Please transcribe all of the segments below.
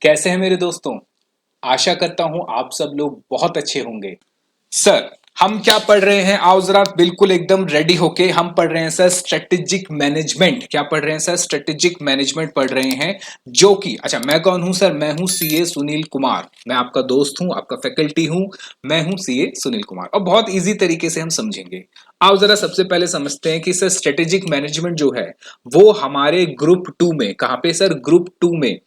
कैसे हैं मेरे दोस्तों। आशा करता हूं आप सब लोग बहुत अच्छे होंगे। सर, हम क्या पढ़ रहे हैं? आओ जरा बिल्कुल एकदम रेडी होके। हम पढ़ रहे हैं सर स्ट्रेटेजिक मैनेजमेंट। क्या पढ़ रहे हैं सर? स्ट्रेटेजिक मैनेजमेंट पढ़ रहे हैं। जो कि अच्छा, मैं कौन हूं सर? मैं हूं सीए सुनील कुमार। मैं आपका दोस्त हूं, आपका फैकल्टी हूं। मैं हूं सीए सुनील कुमार और बहुत इजी तरीके से हम समझेंगे। आओ जरा सबसे पहले समझते हैं कि सर स्ट्रेटेजिक मैनेजमेंट जो है वो हमारे ग्रुप टू में, कहां पे सर? ग्रुप टू में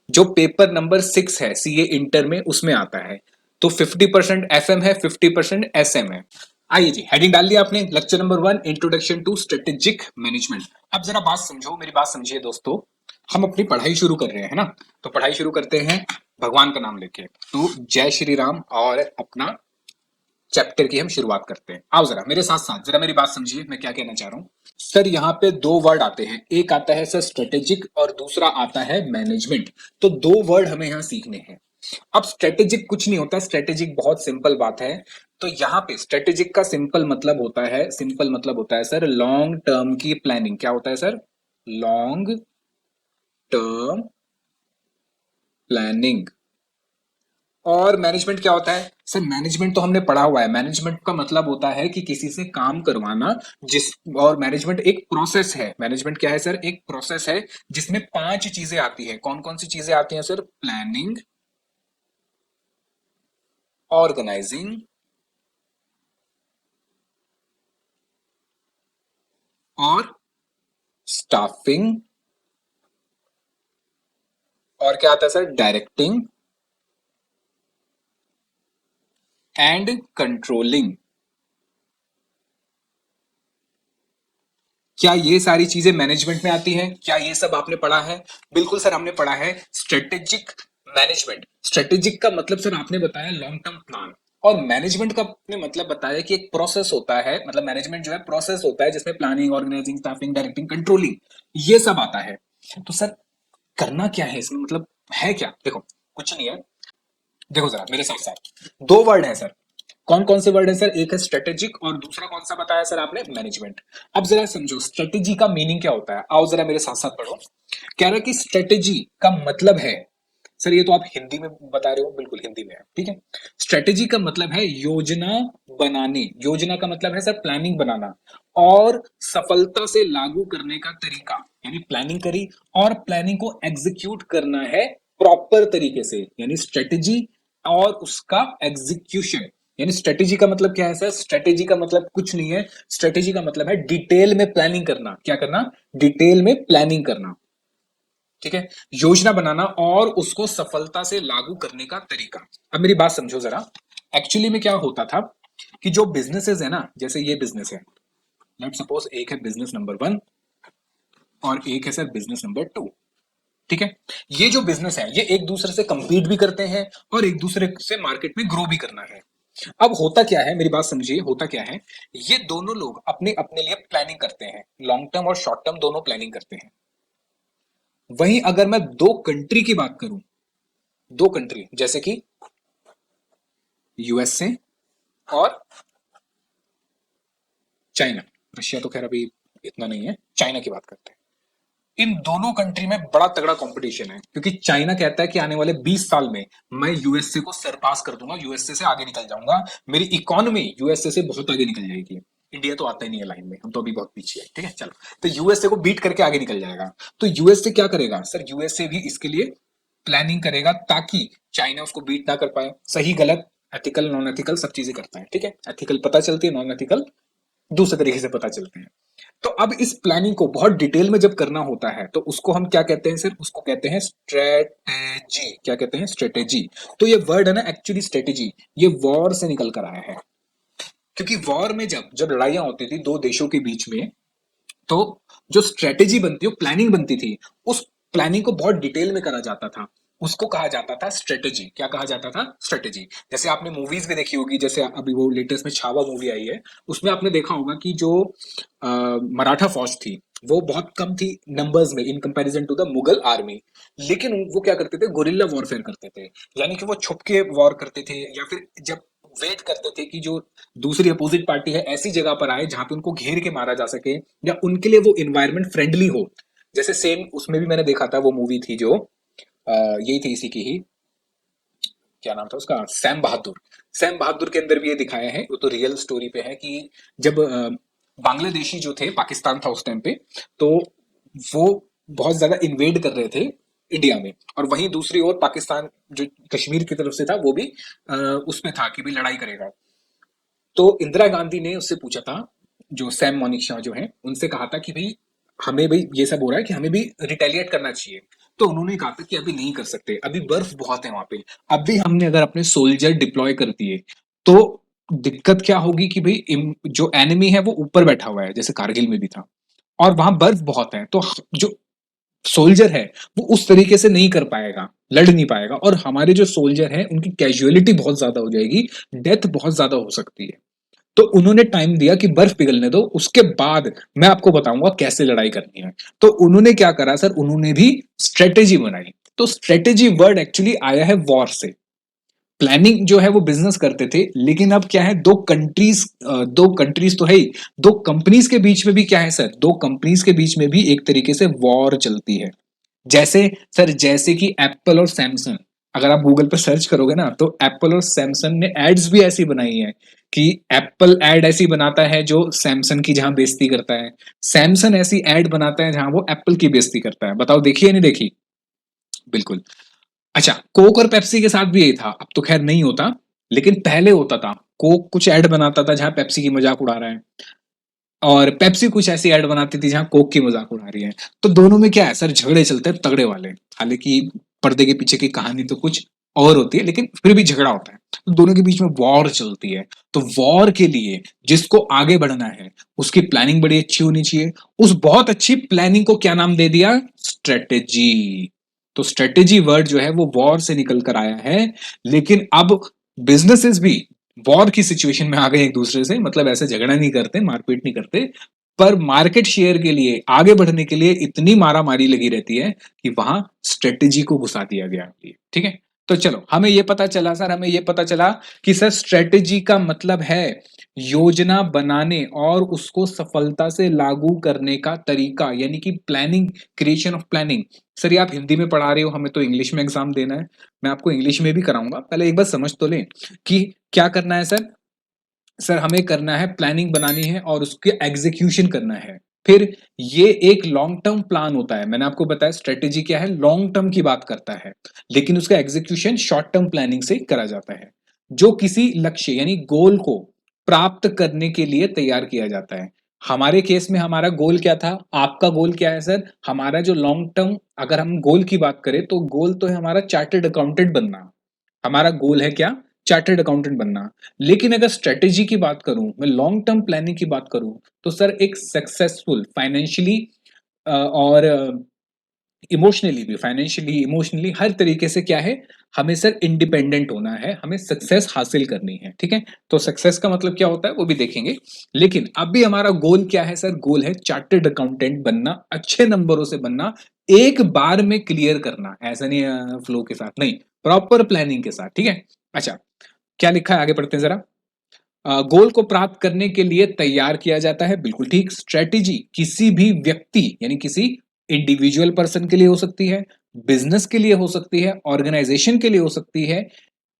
जो पेपर नंबर 6 है सीए इंटर में, उसमें आता है। तो 50% एफएम है, 50% एसएम है। आइए जी, हेडिंग डाल दिया आपने। Lecture number 1, introduction to strategic management. अब जरा बात समझो, मेरी बात समझिए दोस्तों। हम अपनी पढ़ाई शुरू कर रहे हैं ना, तो पढ़ाई शुरू करते हैं भगवान का नाम लेके। तो जय श्री राम और अपना चैप्टर की हम शुरुआत करते हैं। आओ जरा मेरे साथ साथ जरा मेरी बात समझिए, मैं क्या कहना चाह रहा हूं। सर यहाँ पे दो वर्ड आते हैं, एक आता है सर स्ट्रेटेजिक और दूसरा आता है मैनेजमेंट। तो दो वर्ड हमें यहाँ सीखने हैं। अब स्ट्रेटेजिक कुछ नहीं होता, स्ट्रेटेजिक बहुत सिंपल बात है। तो यहाँ पे स्ट्रेटेजिक का सिंपल मतलब होता है, सिंपल मतलब होता है सर लॉन्ग टर्म की प्लानिंग। क्या होता है सर? Long term planning. और मैनेजमेंट क्या होता है सर? मैनेजमेंट तो हमने पढ़ा हुआ है। मैनेजमेंट का मतलब होता है कि किसी से काम करवाना। जिस और मैनेजमेंट एक प्रोसेस है। मैनेजमेंट क्या है सर? एक प्रोसेस है जिसमें 5 चीजें आती है। कौन कौन सी चीजें आती हैं सर? प्लानिंग, ऑर्गेनाइजिंग, और स्टाफिंग, और क्या आता है सर? Directing and controlling. क्या ये सारी चीजें मैनेजमेंट में आती हैं? क्या ये सब आपने पढ़ा है? बिल्कुल सर, हमने पढ़ा है स्ट्रेटेजिक मैनेजमेंट। स्ट्रेटेजिक का मतलब सर आपने बताया लॉन्ग टर्म प्लान। और मैनेजमेंट का आपने मतलब बताया कि एक प्रोसेस होता है। मतलब मैनेजमेंट जो है प्रोसेस होता है जिसमें planning, organising, staffing, directing, controlling, ये सब आता है। तो सर करना क्या है इसमें? मतलब है क्या? देखो, कुछ नहीं है। देखो जरा मेरे साथ साथ, दो वर्ड है सर। कौन कौन से वर्ड है सर? एक है स्ट्रेटेजिक और दूसरा कौन सा बताया सर आपने? मैनेजमेंट। अब जरा समझो स्ट्रेटेजी का मीनिंग क्या होता है। आओ जरा मेरे साथ साथ पढ़ो। कह रहा है कि स्ट्रेटेजी का मतलब है, सर ये तो आप हिंदी में बता रहे हो, बिल्कुल हिंदी में है, ठीक है। स्ट्रेटेजी का मतलब है योजना बनाने। योजना का मतलब है सर प्लानिंग बनाना और सफलता से लागू करने का तरीका। यानी प्लानिंग करी और प्लानिंग को एग्जीक्यूट करना है प्रॉपर तरीके से, यानी स्ट्रेटेजी और उसका एग्जीक्यूशन। यानी स्ट्रेटेजी का मतलब क्या है सर? स्ट्रेटेजी का मतलब कुछ नहीं है। स्ट्रेटेजी का मतलब है डिटेल में प्लानिंग करना। क्या करना? डिटेल में प्लानिंग करना, ठीक है। योजना बनाना और उसको सफलता से लागू करने का तरीका। अब मेरी बात समझो जरा। एक्चुअली में क्या होता था कि जो बिजनेसेस है ना, जैसे ये बिजनेस है, लेट सपोज एक है बिजनेस नंबर 1 और एक है सर बिजनेस नंबर 2, ठीक है। ये जो बिजनेस है ये एक दूसरे से कंपीट भी करते हैं और एक दूसरे से मार्केट में ग्रो भी करना है। अब होता क्या है, मेरी बात समझिए, होता क्या है, ये दोनों लोग अपने अपने लिए प्लानिंग करते हैं। लॉन्ग टर्म और शॉर्ट टर्म दोनों प्लानिंग करते हैं। वहीं अगर मैं दो कंट्री की बात करूं, दो कंट्री जैसे कि यूएसए और चाइना। रशिया तो खैर अभी इतना नहीं है, चाइना की बात करते हैं। इन दोनों कंट्री में बड़ा तगड़ा कंपटीशन है, क्योंकि चाइना कहता है कि आने वाले 20 साल में मैं यूएसए को सरपास कर दूंगा, यूएसए से आगे निकल जाऊंगा। मेरी इकोनॉमी यूएसए से बहुत आगे निकल जाएगी। इंडिया तो आता ही नहीं है लाइन में, हम तो अभी बहुत पीछे है, ठीक है। चलो, तो यूएसए को बीट करके आगे निकल जाएगा। तो यूएसए क्या करेगा सर? यूएसए भी इसके लिए प्लानिंग करेगा ताकि चाइना उसको बीट ना कर पाए। सही गलत, एथिकल नॉन एथिकल सब चीजें करता है, ठीक है। एथिकल पता चलती है, नॉन एथिकल दूसरे तरीके से पता चलते हैं। तो अब इस प्लानिंग को बहुत डिटेल में जब करना होता है तो उसको हम क्या कहते हैं सर? उसको कहते हैं स्ट्रेटेजी। क्या कहते हैं? स्ट्रेटेजी। तो ये वर्ड है ना, एक्चुअली स्ट्रेटेजी ये वॉर से निकल कर आया है। क्योंकि वॉर में जब जब लड़ाइयां होती थी दो देशों के बीच में, तो जो स्ट्रेटेजी बनती है, प्लानिंग बनती थी, उस प्लानिंग को बहुत डिटेल में करा जाता था। उसको कहा जाता था स्ट्रेटेजी। क्या कहा जाता था? स्ट्रेटेजी। जैसे आपने मूवीज भी देखी होगी, जैसे अभी वो लेटेस्ट में छावा मूवी आई है, उसमें आपने देखा होगा कि जो मराठा फौज थी वो बहुत कम थी नंबर्स में in comparison to the Mughal army. लेकिन वो क्या करते थे? गोरिल्ला वॉरफेयर करते थे। यानी कि वो छुप के वॉर करते थे, या फिर जब वेट करते थे कि जो दूसरी अपोजिट पार्टी है ऐसी जगह पर आए जहां पे उनको घेर के मारा जा सके, या उनके लिए वो इन्वायरमेंट फ्रेंडली हो। जैसे सेम उसमें भी मैंने देखा था, वो मूवी थी जो यही थी इसी की ही, क्या नाम था उसका, सैम बहादुर। सैम बहादुर के अंदर भी ये दिखाया है, वो तो रियल स्टोरी पे है कि जब बांग्लादेशी जो थे, पाकिस्तान था उस टाइम पे, तो वो बहुत ज्यादा इन्वेड कर रहे थे इंडिया में, और वहीं दूसरी ओर पाकिस्तान जो कश्मीर की तरफ से था वो भी उसमें था कि भी लड़ाई करेगा। तो इंदिरा गांधी ने उससे पूछा था, जो सैम मोनिक शाह जो है उनसे कहा था कि भाई हमें भाई ये सब हो रहा है कि हमें भी रिटेलिएट करना चाहिए। तो उन्होंने कहा था कि अभी नहीं कर सकते, अभी बर्फ बहुत है वहां पे। अभी हमने अगर अपने सोल्जर डिप्लॉय कर दिए तो दिक्कत क्या होगी कि भाई जो एनिमी है वो ऊपर बैठा हुआ है, जैसे कारगिल में भी था, और वहां बर्फ बहुत है, तो जो सोल्जर है वो उस तरीके से नहीं कर पाएगा, लड़ नहीं पाएगा, और हमारे जो सोल्जर हैं उनकी कैजुअलिटी बहुत ज्यादा हो जाएगी, डेथ बहुत ज्यादा हो सकती है। तो उन्होंने टाइम दिया कि बर्फ पिघलने दो, उसके बाद मैं आपको बताऊंगा कैसे लड़ाई करनी है। तो उन्होंने क्या करा सर, उन्होंने भी स्ट्रेटेजी बनाई। तो स्ट्रेटेजी वर्ड एक्चुअली आया है वॉर से। प्लानिंग जो है वो बिजनेस करते थे, लेकिन अब क्या है, दो कंट्रीज तो है ही, दो कंपनीज के बीच में भी क्या है सर, दो कंपनीज के बीच में भी एक तरीके से वॉर चलती है। जैसे सर, जैसे कि एप्पल और सैमसंग, अगर आप गूगल पर सर्च करोगे ना तो एप्पल और सैमसंग ने एड्स भी ऐसी बनाई है कि एप्पल एड ऐसी बनाता है जो सैमसंग की जहां बेइज्जती करता है, सैमसंग ऐसी एड बनाता है जहां वो एप्पल की बेइज्जती करता है। बताओ देखी या नहीं देखी? बिल्कुल। अच्छा, कोक और पेप्सी के साथ भी यही था, अब तो खैर नहीं होता, लेकिन पहले होता था। कोक कुछ ऐड बनाता था जहां पेप्सी की मजाक उड़ा रहा है, और पेप्सी कुछ ऐसी ऐड बनाती थी जहां कोक की मजाक उड़ा रही है। तो दोनों में क्या है सर, झगड़े चलते हैं तगड़े वाले। हालांकि पर्दे के पीछे की कहानी तो कुछ और होती है, लेकिन फिर भी झगड़ा होता है, तो दोनों के बीच में वॉर चलती है। तो वॉर के लिए जिसको आगे बढ़ना है उसकी प्लानिंग बड़ी अच्छी होनी चाहिए। उस बहुत अच्छी प्लानिंग को क्या नाम दे दिया? स्ट्रेटेजी। तो स्ट्रेटेजी वर्ड जो है वो वॉर से निकल कर आया है। लेकिन अब बिजनेसेस भी वॉर की सिचुएशन में आ गए एक दूसरे से, मतलब ऐसे झगड़ा नहीं करते, मारपीट नहीं करते, पर मार्केट शेयर के लिए, आगे बढ़ने के लिए इतनी मारामारी लगी रहती है कि वहां स्ट्रेटेजी को घुसा दिया गया। ठीक है। तो चलो, हमें ये पता चला सर, हमें ये पता चला कि सर स्ट्रेटेजी का मतलब है योजना बनाने और उसको सफलता से लागू करने का तरीका, यानी कि planning, creation of planning. Sir ये आप हिंदी में पढ़ा रहे हो, हमें तो इंग्लिश में एग्जाम देना है, मैं आपको इंग्लिश में भी कराऊंगा, पहले एक बार समझ तो लें कि क्या करना है सर। सर हमें करना है, प्लानिंग बनानी है और उसके एग्जीक्यूशन करना है। फिर ये एक लॉन्ग टर्म प्लान होता है, मैंने आपको बताया स्ट्रेटेजी क्या है, लॉन्ग टर्म की बात करता है, लेकिन उसका एग्जीक्यूशन शॉर्ट टर्म प्लानिंग से करा जाता है, जो किसी लक्ष्य यानी गोल को प्राप्त करने के लिए तैयार किया जाता है। हमारे केस में हमारा गोल क्या था, आपका गोल क्या है सर? हमारा जो लॉन्ग टर्म, अगर हम गोल की बात करें तो गोल तो है हमारा चार्टर्ड अकाउंटेंट बनना। हमारा गोल है क्या? चार्टर्ड अकाउंटेंट बनना। लेकिन अगर स्ट्रेटेजी की बात करूं, मैं लॉन्ग टर्म प्लानिंग की बात करूं, तो सर एक सक्सेसफुल फाइनेंशियली और इमोशनली भी, फाइनेंशियली इमोशनली हर तरीके से क्या है, हमें सर इंडिपेंडेंट होना है, हमें सक्सेस हासिल करनी है। ठीक है। तो सक्सेस का मतलब क्या होता है वो भी देखेंगे, लेकिन अभी हमारा गोल क्या है सर? गोल है चार्टर्ड अकाउंटेंट बनना, अच्छे नंबरों से बनना, एक बार में क्लियर करना, ऐसा नहीं फ्लो के साथ नहीं, प्रॉपर प्लानिंग के साथ। ठीक है। अच्छा, क्या लिखा है आगे पढ़ते हैं जरा। गोल को प्राप्त करने के लिए तैयार किया जाता है, बिल्कुल ठीक। स्ट्रेटेजी किसी भी व्यक्ति यानी किसी इंडिविजुअल पर्सन के लिए हो सकती है, बिजनेस के लिए हो सकती है, ऑर्गेनाइजेशन के लिए हो सकती है,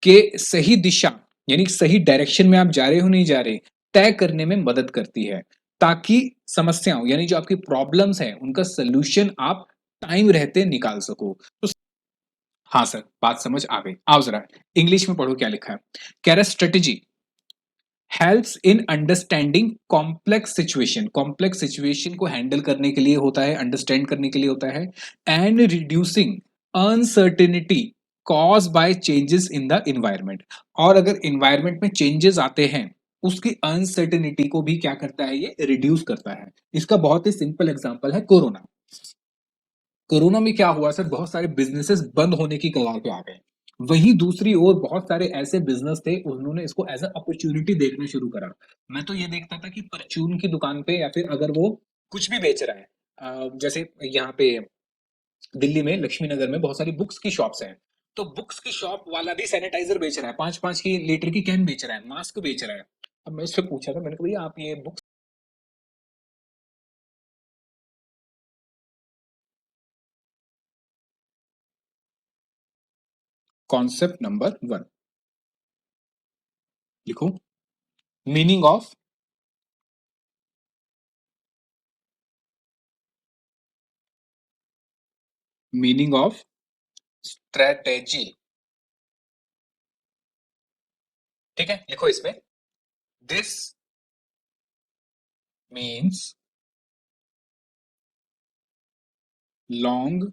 कि सही दिशा यानी सही डायरेक्शन में आप जा रहे हो नहीं जा रहे, तय करने में मदद करती है, ताकि समस्याओं यानी जो आपकी प्रॉब्लम्स हैं उनका सोल्यूशन आप टाइम रहते निकाल सको। तो हाँ सर, बात समझ आ गई। आओ जरा इंग्लिश में पढ़ो क्या लिखा है। कह रहा strategy helps in understanding complex situation, complex situation को हैंडल करने के लिए होता है, अंडरस्टैंड करने के लिए होता है, and reducing uncertainty cause bye changes in the environment. और अगर इन्वायरमेंट में चेंजेस आते हैं, उसकी अनसर्टेनिटी को भी क्या करता है, ये रिड्यूस करता है। इसका बहुत ही सिंपल एग्जांपल है कोरोना। कोरोना में क्या हुआ सर, बहुत सारे बिजनेसेस बंद होने की कगार पे आ गए। वहीं दूसरी ओर बहुत सारे ऐसे बिजनेस थे, उन्होंने इसको एज अ अपॉर्चुनिटी देखना शुरू करा। मैं तो ये देखता था कि परचून की दुकान पे, या फिर अगर वो कुछ भी बेच रहा है, जैसे यहाँ पे दिल्ली में लक्ष्मी नगर में बहुत सारी बुक्स की शॉप्स हैं, तो बुक्स की शॉप वाला भी सैनिटाइजर बेच रहा है, 5-5 की लीटर की कैन बेच रहा है, मास्क बेच रहा है। अब मैं उससे पूछा था, मैंने कहा भैया आप ये बुक्स कॉन्सेप्ट नंबर 1 लिखो। Meaning of strategy. ठीक है, लिखो इसमें। This means long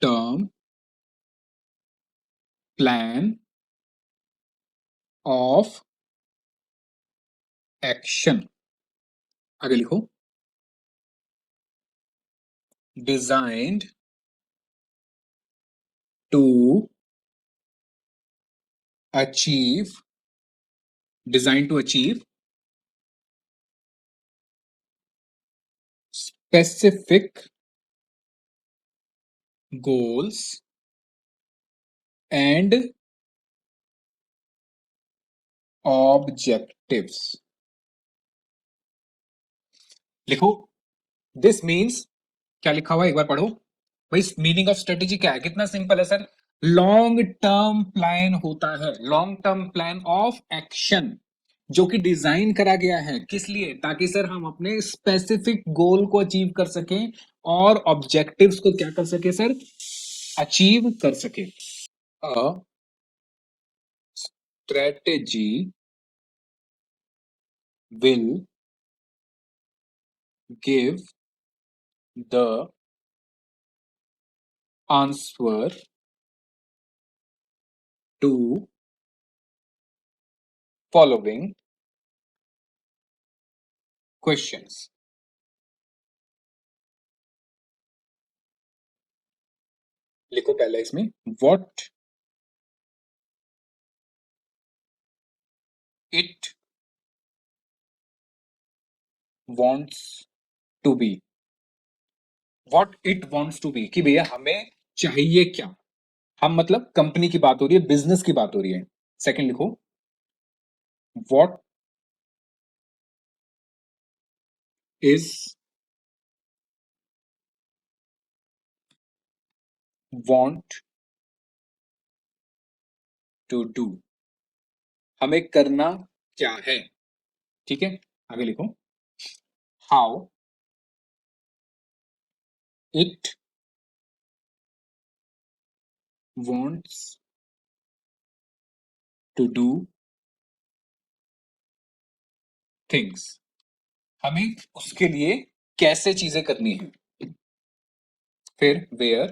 term plan of action. आगे लिखो। Designed to achieve specific goals and objectives। लिखो। दिस मीन्स, क्या लिखा हुआ है एक बार पढ़ो भाई। मीनिंग ऑफ स्ट्रेटेजी क्या है? कितना सिंपल है सर। लॉन्ग टर्म प्लान होता है, long term plan of action, जो कि डिजाइन करा गया है किस लिए? ताकि सर हम अपने स्पेसिफिक गोल को अचीव कर सकें और ऑब्जेक्टिव्स को क्या कर सके सर? अचीव कर सके। A strategy will give the answer to following questions. लिखो पहले इसमें, what it wants to be। what it wants to be, कि भैया हमें चाहिए क्या। हम मतलब कंपनी की बात हो रही है, बिजनेस की बात हो रही है। सेकंड लिखो, what is want to do, हमें करना क्या है। ठीक है, आगे लिखो। how it wants to do things, हमें उसके लिए कैसे चीजें करनी है। फिर where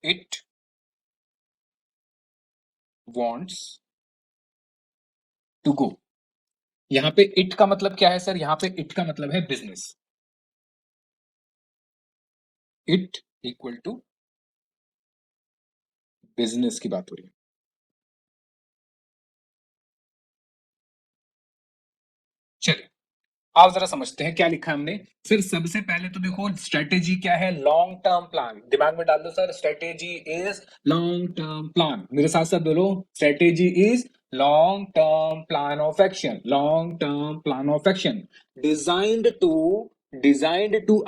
it wants to go। यहां पे इट का मतलब क्या है सर? यहां पे इट का मतलब है business. It equal to business की बात हो रही है। चलिए आप जरा समझते हैं क्या लिखा है हमने। फिर सबसे पहले तो देखो, स्ट्रेटेजी क्या है? Long term plan. दिमाग में डाल दो sir, strategy is long term plan. मेरे साथ साथ बोलो, strategy is long term plan of action. Long term plan of action designed to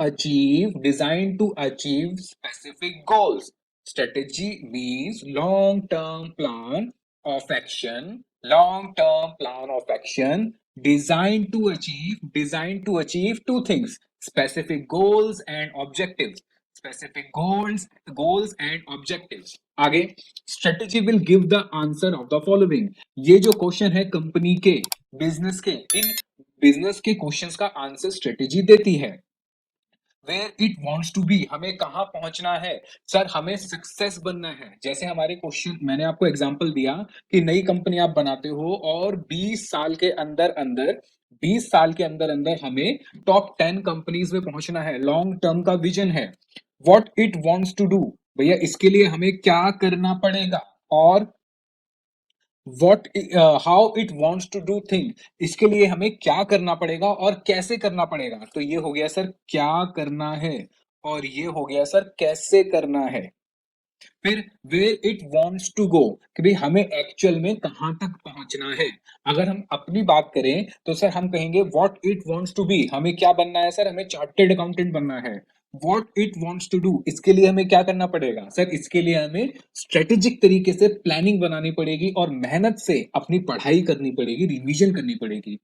achieve specific goals. Strategy means long term plan of action, long term plan of action designed to achieve two things: specific goals and objectives। आगे, strategy will give the answer of the following। ये जो question है company के, business के, इन business के questions का answer strategy देती है। Where it wants to be, हमें कहां पहुंचना है सर? हमें सक्सेस बनना है। जैसे हमारे क्वेश्चन, मैंने आपको एग्जांपल दिया कि नई कंपनी आप बनाते हो और 20 साल के अंदर अंदर, हमें टॉप 10 कंपनीज में पहुंचना है। लॉन्ग टर्म का विजन है। What it wants to do, भैया इसके लिए हमें क्या करना पड़ेगा। और what how it wants to do thing, इसके लिए हमें क्या करना पड़ेगा और कैसे करना पड़ेगा। तो ये हो गया सर क्या करना है, और ये हो गया सर कैसे करना है। फिर where it wants to go, कि भाई हमें एक्चुअल में कहां तक पहुंचना है। अगर हम अपनी बात करें तो सर हम कहेंगे what it wants to be, हमें क्या बनना है सर? हमें चार्टेड अकाउंटेंट बनना है। What it wants to do, इसके लिए हमें क्या करना पड़ेगा सर? इसके लिए हमें स्ट्रेटेजिक तरीके से प्लानिंग बनानी पड़ेगी और मेहनत से अपनी पढ़ाई करनी पड़ेगी, रिवीजन करनी पड़ेगी।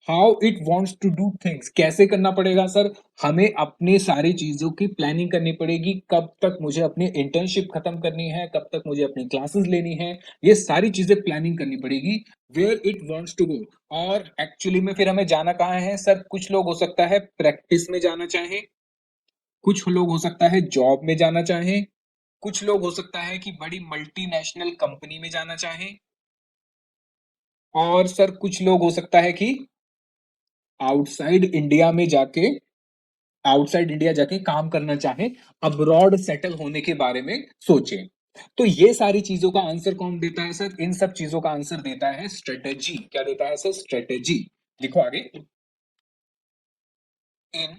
How it wants to do things, कैसे करना पड़ेगा सर? हमें अपनी सारी चीजों की प्लानिंग करनी पड़ेगी, कब तक मुझे अपनी इंटर्नशिप खत्म करनी है, कब तक मुझे अपनी क्लासेस लेनी है, ये सारी चीजें प्लानिंग करनी पड़ेगी। Where it wants to go, और एक्चुअली में फिर हमें जाना कहाँ है सर? कुछ लोग हो सकता है प्रैक्टिस में जाना चाहे, कुछ लोग हो सकता है जॉब में जाना चाहे, कुछ लोग हो सकता है कि बड़ी मल्टीनेशनल कंपनी में जाना चाहे, और सर कुछ लोग हो सकता है कि आउटसाइड इंडिया में जाके आउटसाइड इंडिया जाके काम करना चाहे, अब्रॉड सेटल होने के बारे में सोचे। तो ये सारी चीजों का आंसर कौन देता है सर? इन सब चीजों का आंसर देता है स्ट्रेटेजी। क्या देता है सर? स्ट्रेटेजी। लिखो आगे। In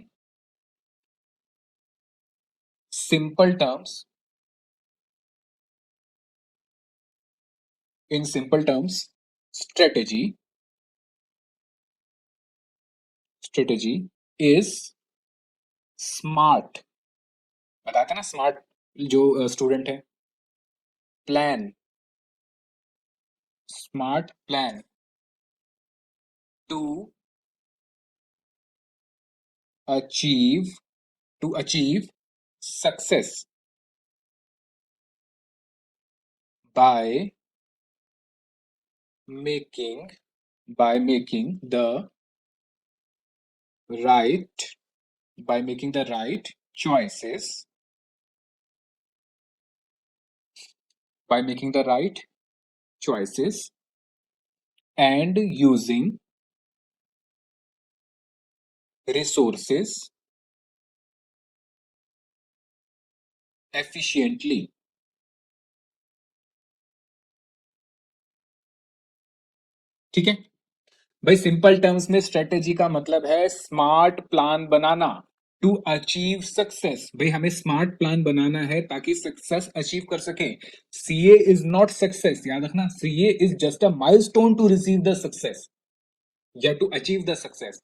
simple terms, in simple terms, strategy, strategy is smart, बताते ना स्मार्ट जो स्टूडेंट है, plan, smart plan to achieve, to achieve success by making, by making the right, by making the right choices, by making the right choices and using resources efficiently। ठीक है भाई, simple terms में strategy का मतलब है smart plan बनाना to achieve success. भाई हमें स्मार्ट प्लान बनाना है ताकि सक्सेस अचीव कर सके। सीए इज नॉट सक्सेस, याद रखना, CA is just a milestone to receive the success या to achieve the success,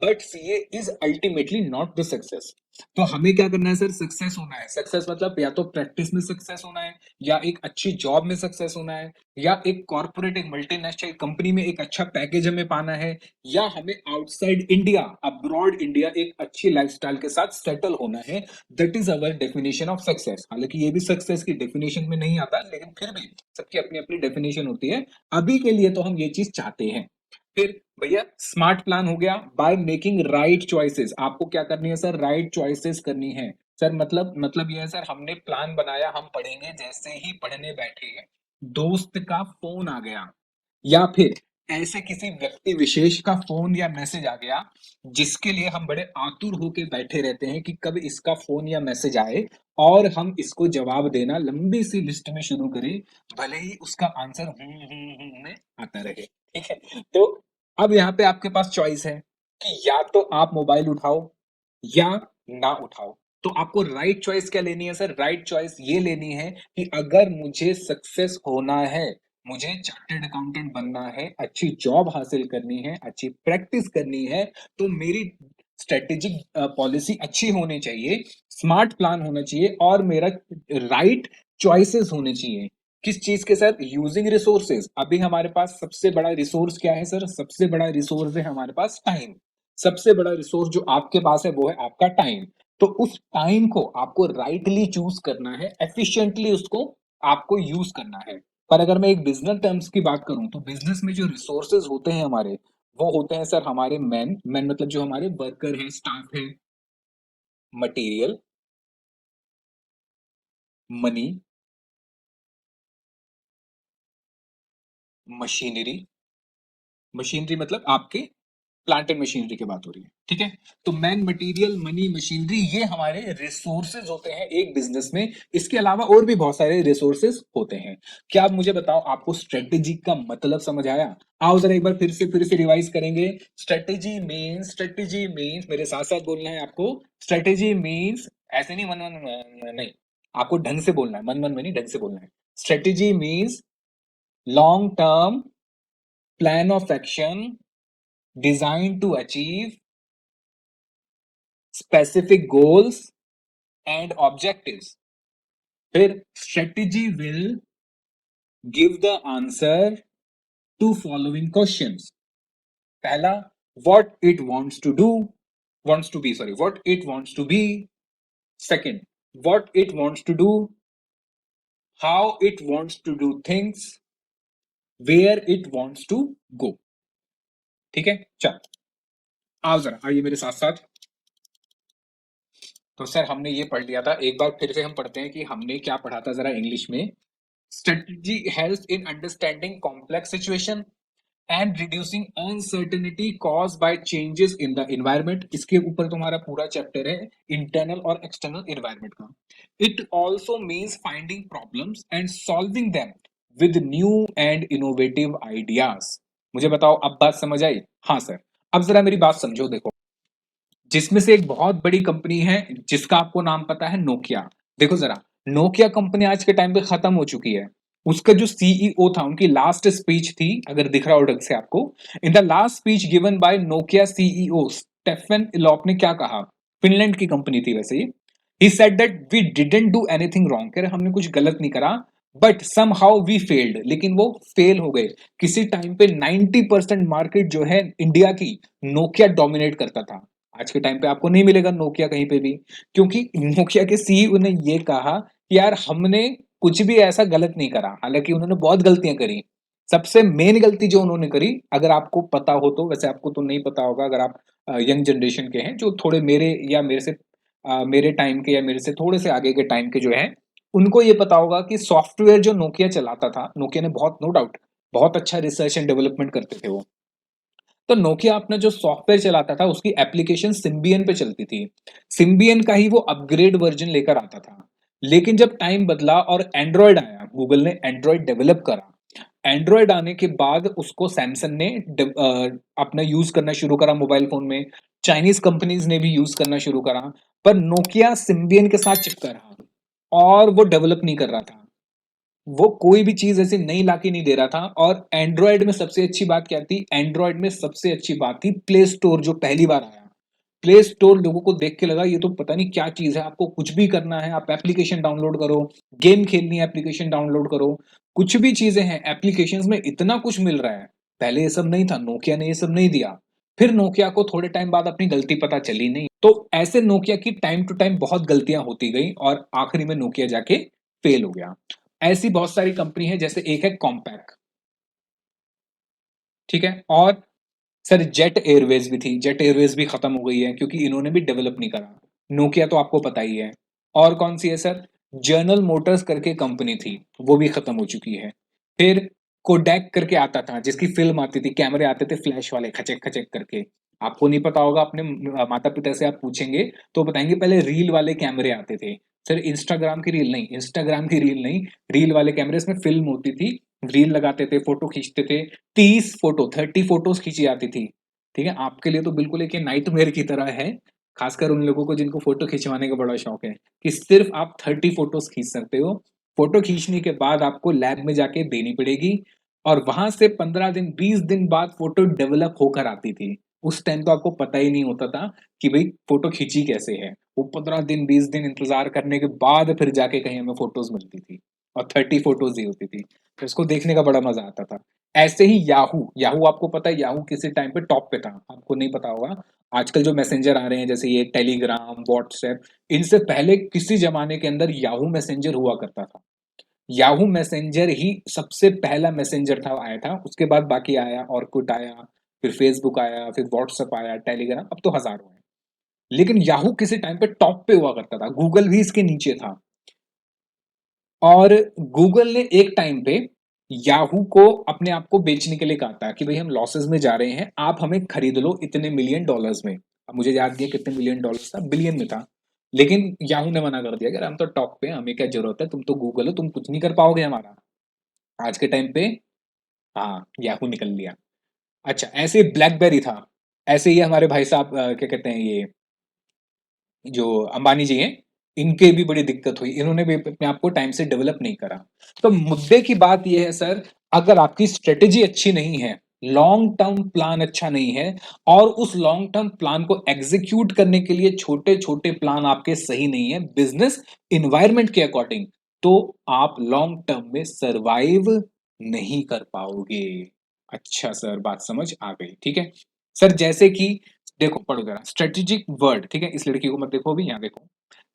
but CA is ultimately not the success. तो हमें क्या करना है सर? सक्सेस होना है। सक्सेस मतलब या तो प्रैक्टिस में सक्सेस होना है, या एक अच्छी जॉब में सक्सेस होना है, या एक कॉर्पोरेट, एक मल्टीनेशनल कंपनी में एक अच्छा पैकेज हमें पाना है, या हमें आउटसाइड इंडिया, अब्रॉड इंडिया एक अच्छी लाइफस्टाइल के साथ सेटल होना है। That is our definition of success. हालांकि ये भी सक्सेस की डेफिनेशन में नहीं आता, लेकिन फिर भी सबकी अपनी अपनी डेफिनेशन होती है। अभी के लिए तो हम ये चीज चाहते हैं। फिर भैया स्मार्ट प्लान हो गया बाय मेकिंग राइट चॉइसेस। आपको क्या करनी है सर? राइट चॉइसेस करनी है। सर मतलब ये है सर, हमने प्लान बनाया, हम पढ़ेंगे, जैसे ही पढ़ने बैठे दोस्त का फोन आ गया, या फिर ऐसे किसी व्यक्ति विशेष का फोन या मैसेज आ गया जिसके लिए हम बड़े आतुर होके बैठे रहते हैं कि कब इसका फोन या मैसेज आए और हम इसको जवाब देना लंबी सी लिस्ट में शुरू करें, भले ही उसका आंसर में आता रहे। ठीक है, तो अब यहाँ पे आपके पास चॉइस है कि या तो आप मोबाइल उठाओ या ना उठाओ। तो आपको राइट चॉइस क्या लेनी है सर? राइट चॉइस ये लेनी है कि अगर मुझे सक्सेस होना है, मुझे चार्टर्ड अकाउंटेंट बनना है, अच्छी जॉब हासिल करनी है, अच्छी प्रैक्टिस करनी है, तो मेरी स्ट्रेटेजिक पॉलिसी अच्छी होनी चाहिए, स्मार्ट प्लान होना चाहिए, और मेरा राइट चॉइसेस होने चाहिए। किस चीज के साथ? Using resources. अभी हमारे पास सबसे बड़ा रिसोर्स क्या है सर? सबसे बड़ा रिसोर्स है हमारे पास टाइम। सबसे बड़ा रिसोर्स जो आपके पास है वो है आपका टाइम। तो उस टाइम को आपको राइटली चूज करना है, एफिशिएंटली उसको आपको यूज करना है। पर अगर मैं एक बिजनेस टर्म्स की बात करूं तो बिजनेस में जो रिसोर्सेज होते हैं हमारे, वो होते हैं सर हमारे मैन मैन मतलब जो हमारे वर्कर है, स्टाफ है, मटेरियल, मनी, मशीनरी। मशीनरी मतलब आपके प्लांट एंड मशीनरी की बात हो रही है। ठीक है, तो मैन, मटेरियल, मनी, मशीनरी, ये हमारे रिसोर्सेज होते हैं एक बिजनेस में। इसके अलावा और भी बहुत सारे रिसोर्सेज होते हैं। क्या आप मुझे बताओ, आपको स्ट्रेटेजी का मतलब समझ आया? आओ जरा एक बार फिर से रिवाइज करेंगे। स्ट्रेटेजी मीन्स मेरे साथ साथ बोलना है आपको। स्ट्रेटेजी मीन्स ऐसे नहीं, मन मन नहीं, आपको ढंग से बोलना है, मन मन में नहीं, ढंग से बोलना है। Strategy means long term plan of action designed to achieve specific goals and objectives. फिर strategy will give the answer to following questions. पहला, what it wants to do, wants to be, sorry, what it wants to be. Second, what it wants to do, how it wants to do things, where it wants to go. ठीक है, चल आओ जरा आइए मेरे साथ साथ। तो सर हमने ये पढ़ लिया था, एक बार फिर से हम पढ़ते हैं कि हमने क्या पढ़ा था जरा इंग्लिश में। Strategy helps in understanding complex situation and reducing uncertainty cause bye changes in the environment. इसके ऊपर तुम्हारा पूरा चैप्टर है इंटरनल और एक्सटर्नल एनवायरनमेंट का। It also means finding problems and solving them with new and innovative ideas. मुझे बताओ अब बात समझ आई? हाँ सर। अब जरा मेरी बात समझो, देखो जिसमें से एक बहुत बड़ी कंपनी है जिसका आपको नाम पता है, नोकिया। देखो जरा, नोकिया कंपनी आज के टाइम पे खत्म हो चुकी है। उसका जो सीईओ था, उनकी लास्ट स्पीच थी, अगर दिख रहा हो ढंग से आपको, in the last speech given by Nokia CEO Stephen Elop ने क्या कहा? फिनलैंड की कंपनी थी वैसे ही said that we didn't do anything wrong, कह रहे हमने कुछ गलत नहीं करा, but somehow we failed, लेकिन वो फेल हो गए। किसी टाइम पे 90% मार्केट जो है इंडिया की, नोकिया डोमिनेट करता था। आज के टाइम पे आपको नहीं मिलेगा नोकिया कहीं पे भी, क्योंकि नोकिया के सीईओ ने ये कहा कि यार हमने कुछ भी ऐसा गलत नहीं करा। हालांकि उन्होंने बहुत गलतियां करी। सबसे मेन गलती जो उन्होंने करी, अगर आपको पता हो तो, वैसे आपको तो नहीं पता होगा अगर आप यंग जनरेशन के हैं, जो थोड़े मेरे या मेरे से मेरे टाइम के या मेरे से थोड़े से आगे के टाइम के जो है, उनको ये पता होगा कि सॉफ्टवेयर जो नोकिया चलाता था, नोकिया ने बहुत, नो डाउट, बहुत अच्छा रिसर्च एंड डेवलपमेंट करते थे वो। तो नोकिया अपना जो सॉफ्टवेयर चलाता था उसकी एप्लीकेशन सिम्बियन पे चलती थी। सिम्बियन का ही वो अपग्रेड वर्जन लेकर आता था। लेकिन जब टाइम बदला और एंड्रॉयड आया, गूगल ने एंड्रॉयड डेवलप करा। एंड्रॉयड आने के बाद उसको सैमसंग ने अपना यूज करना शुरू करा मोबाइल फोन में। चाइनीज कंपनीज ने भी यूज करना शुरू करा। पर नोकिया सिम्बियन के साथ चिपका रहा और वो डेवलप नहीं कर रहा था। वो कोई भी चीज ऐसे नई लाके नहीं दे रहा था। और एंड्रॉयड में सबसे अच्छी बात क्या थी? एंड्रॉयड में सबसे अच्छी बात थी प्ले स्टोर, जो पहली बार आया। प्ले स्टोर लोगों को देख के लगा ये तो पता नहीं क्या चीज है, आपको कुछ भी करना है आप एप्लीकेशन डाउनलोड करो, गेम खेलनी है एप्लीकेशन डाउनलोड करो, कुछ भी चीजें हैं एप्लीकेशंस में इतना कुछ मिल रहा है। पहले ये सब नहीं था, नोकिया ने ये सब नहीं दिया। फिर नोकिया को थोड़े टाइम बाद अपनी गलती पता चली नहीं, तो ऐसे नोकिया की टाइम टू टाइम बहुत गलतियां होती गई और आखिरी में नोकिया जाके फेल हो गया। ऐसी बहुत सारी कंपनी है, जैसे एक है कॉम्पैक, ठीक है, और सर जेट एयरवेज भी थी। जेट एयरवेज भी खत्म हो गई है क्योंकि इन्होंने भी डेवलप नहीं करा। नोकिया तो आपको पता ही है। और कौन सी है सर? जनरल मोटर्स करके कंपनी थी, वो भी खत्म हो चुकी है। फिर कोडैक करके आता था, जिसकी फिल्म आती थी, कैमरे आते थे फ्लैश वाले, खचक खचक करके। आपको नहीं पता होगा, अपने माता पिता से आप पूछेंगे तो बताएंगे पहले रील वाले कैमरे आते थे। सर इंस्टाग्राम की रील नहीं, इंस्टाग्राम की रील नहीं, रील वाले कैमरे, इसमें फिल्म होती थी, रील लगाते थे, फोटो खींचते थे। 30 फोटो, 30 फोटोज खींची जाती थी। ठीक है, आपके लिए तो बिल्कुल एक नाइटमेयर की तरह है, खासकर उन लोगों को जिनको फोटो खिंचवाने का बड़ा शौक है, कि सिर्फ आप 30 फोटोज खींच सकते हो। फोटो खींचने के बाद आपको लैब में जाके देनी पड़ेगी, और वहां से 15 दिन 20 दिन बाद फोटो डेवलप होकर आती थी। उस टाइम तो आपको पता ही नहीं होता था कि भाई फोटो खींची कैसे है। वो 15 दिन 20 दिन इंतजार करने के बाद फिर जाके कहीं हमें फोटोज मिलती थी, और 30 फोटोज ही होती थी। तो इसको देखने का बड़ा मजा आता था। ऐसे ही याहू, याहू आपको पता है, याहू किसी टाइम पे टॉप पे था, आपको नहीं पता होगा। आजकल जो मैसेंजर आ रहे हैं जैसे ये टेलीग्राम, व्हाट्सएप, इनसे पहले किसी जमाने के अंदर याहू मैसेंजर हुआ करता था। याहू मैसेंजर ही सबसे पहला मैसेंजर था, आया था। उसके बाद बाकी आया, ऑर्कुट आया, फिर फेसबुक आया, फिर व्हाट्सएप आया, टेलीग्राम, अब तो हजारों हैं। लेकिन याहू किसी टाइम पे टॉप पे हुआ करता था, गूगल भी इसके नीचे था। और गूगल ने एक टाइम पे याहू को अपने आप को बेचने के लिए कहा था कि भाई हम लॉसेस में जा रहे हैं, आप हमें खरीद लो इतने मिलियन डॉलर्स में। अब मुझे याद नहीं है कितने मिलियन डॉलर्स था, बिलियन में था। लेकिन याहू ने मना कर दिया कि हम तो टॉप पे हैं, हमें क्या जरूरत है, तुम तो गूगल हो, तुम कुछ नहीं कर पाओगे हमारा। आज के टाइम पे हाँ, याहू निकल लिया। अच्छा, ऐसे ब्लैकबेरी था। ऐसे ही हमारे भाई साहब क्या कहते हैं, ये जो अंबानी जी हैं, इनके भी बड़ी दिक्कत हुई, इन्होंने भी अपने आप को टाइम से डेवलप नहीं करा। तो मुद्दे की बात यह है सर, अगर आपकी स्ट्रेटेजी अच्छी नहीं है लॉन्ग टर्म प्लान अच्छा नहीं है और उस लॉन्ग टर्म प्लान को एग्जीक्यूट करने के लिए छोटे छोटे प्लान आपके सही नहीं है बिजनेस इन्वायरमेंट के अकॉर्डिंग, तो आप लॉन्ग टर्म में सरवाइव नहीं कर पाओगे। अच्छा सर, बात समझ आ गई, ठीक है। सर जैसे कि देखो, पढ़ो जरा स्ट्रेटेजिक वर्ड, ठीक है, इस लड़की को मत देखो, अभी यहाँ देखो।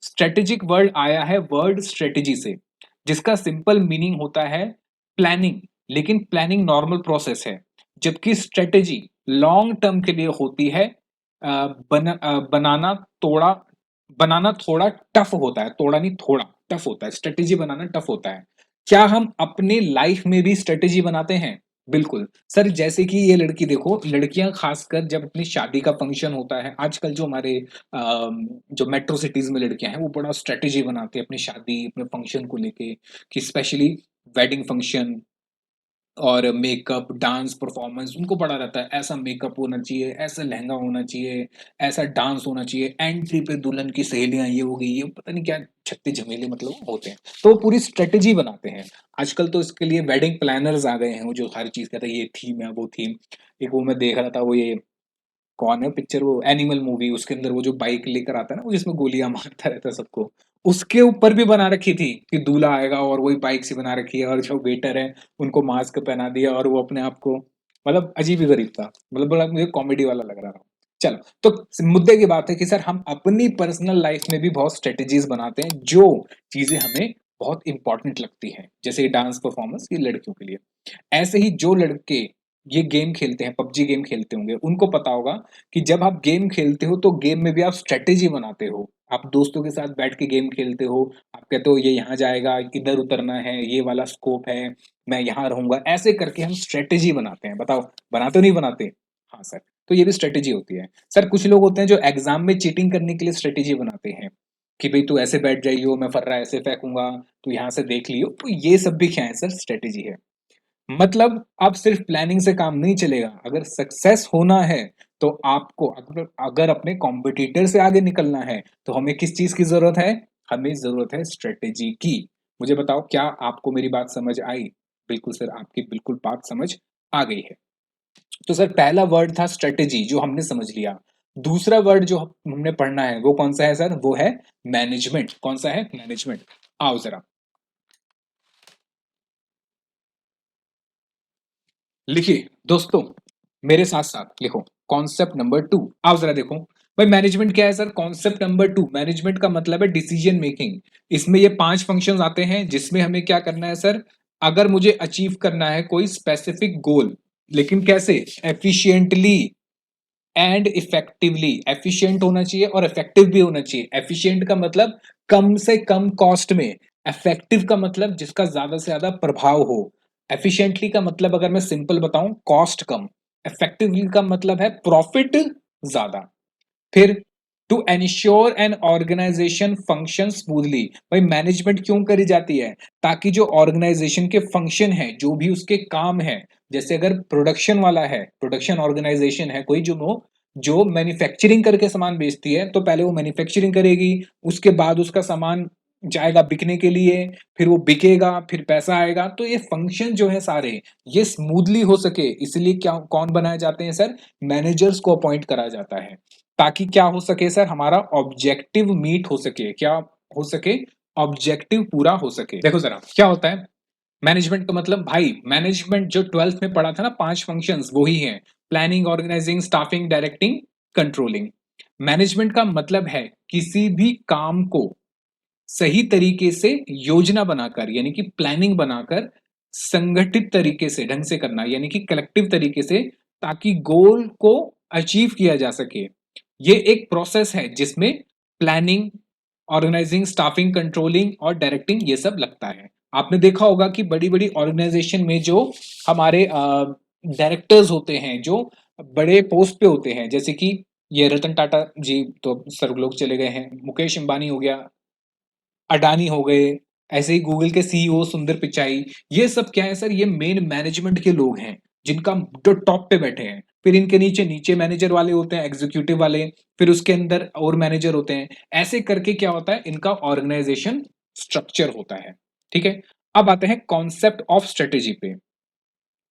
स्ट्रेटेजिक वर्ड आया है वर्ड स्ट्रेटेजी से, जिसका सिंपल मीनिंग होता है प्लानिंग, लेकिन प्लानिंग नॉर्मल प्रोसेस है, जबकि स्ट्रेटेजी लॉन्ग टर्म के लिए होती है। बनाना तोड़ा, बनाना थोड़ा टफ होता है, तोड़ा नहीं थोड़ा टफ होता है, स्ट्रेटेजी बनाना टफ होता है। क्या हम अपने लाइफ में भी स्ट्रेटेजी बनाते हैं? बिल्कुल सर, जैसे कि ये लड़की देखो, लड़कियां खासकर जब अपनी शादी का फंक्शन होता है, आजकल जो हमारे जो मेट्रो सिटीज में लड़कियां हैं वो बड़ा स्ट्रेटेजी बनाती है अपनी शादी अपने फंक्शन को लेके, कि स्पेशली वेडिंग फंक्शन और मेकअप, डांस, परफॉर्मेंस उनको पड़ा रहता है, ऐसा मेकअप होना चाहिए, ऐसा लहंगा होना चाहिए, ऐसा डांस होना चाहिए, एंट्री पे दुल्हन की सहेलियाँ ये हो गई, ये पता नहीं क्या छत्ते झमेले मतलब होते हैं। तो वो पूरी स्ट्रेटेजी बनाते हैं। आजकल तो इसके लिए वेडिंग प्लानर्स आ गए हैं, वो जो हर चीज़ कहते हैं ये थीम है, वो थीम। एक वो मैं देख रहा था, वो ये कौन है पिक्चर, वो एनिमल मूवी, उसके अंदर वो जो बाइक लेकर आता है ना, वो जिसमें गोलियां मारता रहता है सबको, उसके ऊपर भी बना रखी थी कि दूल्हा आएगा और वही बाइक से बना रखी है, और जो वेटर है उनको मास्क पहना दिया और वो अपने आप को, मतलब अजीब ही गरीब था, मतलब बड़ा मुझे कॉमेडी वाला लग रहा था। चलो, तो मुद्दे की बात है कि सर हम अपनी पर्सनल लाइफ में भी बहुत स्ट्रेटेजीज बनाते हैं, जो चीजें हमें बहुत इंपॉर्टेंट लगती हैं, जैसे डांस परफॉर्मेंस ये लड़कियों के लिए। ऐसे ही जो लड़के ये गेम खेलते हैं, पबजी गेम खेलते होंगे, उनको पता होगा कि जब आप गेम खेलते हो तो गेम में भी आप स्ट्रेटेजी बनाते हो। आप दोस्तों के साथ बैठ के गेम खेलते हो, आप कहते हो ये यहाँ जाएगा, इधर उतरना है, ये वाला स्कोप है, मैं यहाँ रहूंगा, ऐसे करके हम स्ट्रेटेजी बनाते हैं। बताओ, बनाते हो नहीं बनाते? हाँ सर, तो ये भी स्ट्रेटेजी होती है। सर कुछ लोग होते हैं जो एग्जाम में चीटिंग करने के लिए स्ट्रेटेजी बनाते हैं, कि भाई तू ऐसे बैठ जाइयो, मैं फर्रा ऐसे फेंकूंगा, तू यहाँ से देख लियो, तो ये सब भी क्या है सर? स्ट्रेटेजी है। मतलब अब सिर्फ प्लानिंग से काम नहीं चलेगा, अगर सक्सेस होना है तो आपको, अगर अगर अपने कॉम्पिटिटर से आगे निकलना है, तो हमें किस चीज की जरूरत है? हमें जरूरत है स्ट्रेटेजी की। मुझे बताओ, क्या आपको मेरी बात समझ आई? बिल्कुल सर, आपकी बिल्कुल बात समझ आ गई है। तो सर पहला वर्ड था स्ट्रेटेजी, जो हमने समझ लिया। दूसरा वर्ड जो हमने पढ़ना है वो कौन सा है सर? वो है मैनेजमेंट। कौन सा है? मैनेजमेंट। आओ जरा लिखिए दोस्तों, मेरे साथ साथ लिखो। कॉन्सेप्ट नंबर 2, आप जरा देखो। भाई मैनेजमेंट क्या है सर? कॉन्सेप्ट नंबर 2, मैनेजमेंट का मतलब है डिसीजन मेकिंग। इसमें ये 5 फंक्शंस आते हैं, जिसमें हमें क्या करना है सर? अगर मुझे अचीव करना है कोई स्पेसिफिक गोल, लेकिन कैसे? Efficiently and effectively. एफिशिएंट होना चाहिए और इफेक्टिव भी होना चाहिए। एफिशिएंट का मतलब कम से कम कॉस्ट में, इफेक्टिव का मतलब जिसका ज्यादा से ज्यादा प्रभाव हो। एफिशिएंटली का मतलब अगर मैं सिंपल बताऊं, कॉस्ट कम। इफेक्टिवली का मतलब है प्रॉफिट ज्यादा। फिर to ensure an organisation function smoothly. भाई मैनेजमेंट क्यों करी जाती है? ताकि जो ऑर्गेनाइजेशन के फंक्शन है, जो भी उसके काम है, जैसे अगर प्रोडक्शन वाला है, प्रोडक्शन ऑर्गेनाइजेशन है कोई, जो मैन्युफैक्चरिंग करके सामान बेचती है, तो पहले वो मैन्युफैक्चरिंग करेगी, उसके बाद उसका सामान जाएगा बिकने के लिए, फिर वो बिकेगा, फिर पैसा आएगा। तो ये फंक्शन जो है सारे, ये स्मूथली हो सके, इसलिए क्या कौन बनाए जाते हैं सर? मैनेजर्स को अपॉइंट करा जाता है, ताकि क्या हो सके सर? हमारा ऑब्जेक्टिव मीट हो सके। क्या हो सके? ऑब्जेक्टिव पूरा हो सके। देखो जरा क्या होता है मैनेजमेंट का मतलब। भाई मैनेजमेंट जो 12th में पढ़ा था ना, 5 फंक्शंस वही हैं: planning, organising, staffing, directing, controlling. Management का मतलब है किसी भी काम को सही तरीके से योजना बनाकर, यानी कि प्लानिंग बनाकर, संगठित तरीके से, ढंग से करना, यानी कि कलेक्टिव तरीके से, ताकि गोल को अचीव किया जा सके। ये एक प्रोसेस है जिसमें प्लानिंग, ऑर्गेनाइजिंग, स्टाफिंग, कंट्रोलिंग और डायरेक्टिंग ये सब लगता है। आपने देखा होगा कि बड़ी बड़ी ऑर्गेनाइजेशन में जो हमारे डायरेक्टर्स होते हैं, जो बड़े पोस्ट पे होते हैं, जैसे कि ये रतन टाटा जी तो सर्वलोक चले गए हैं, मुकेश अंबानी हो गया, अडानी हो गए, ऐसे ही गूगल के सीईओ सुंदर पिचाई, ये सब क्या है सर? ये मेन मैनेजमेंट के लोग हैं, जिनका जो टॉप पे बैठे हैं। फिर इनके नीचे नीचे मैनेजर वाले होते हैं, एग्जीक्यूटिव वाले, फिर उसके अंदर और मैनेजर होते हैं। ऐसे करके क्या होता है, इनका ऑर्गेनाइजेशन स्ट्रक्चर होता है। ठीक है, अब आते हैं कॉन्सेप्ट ऑफ स्ट्रेटेजी पे।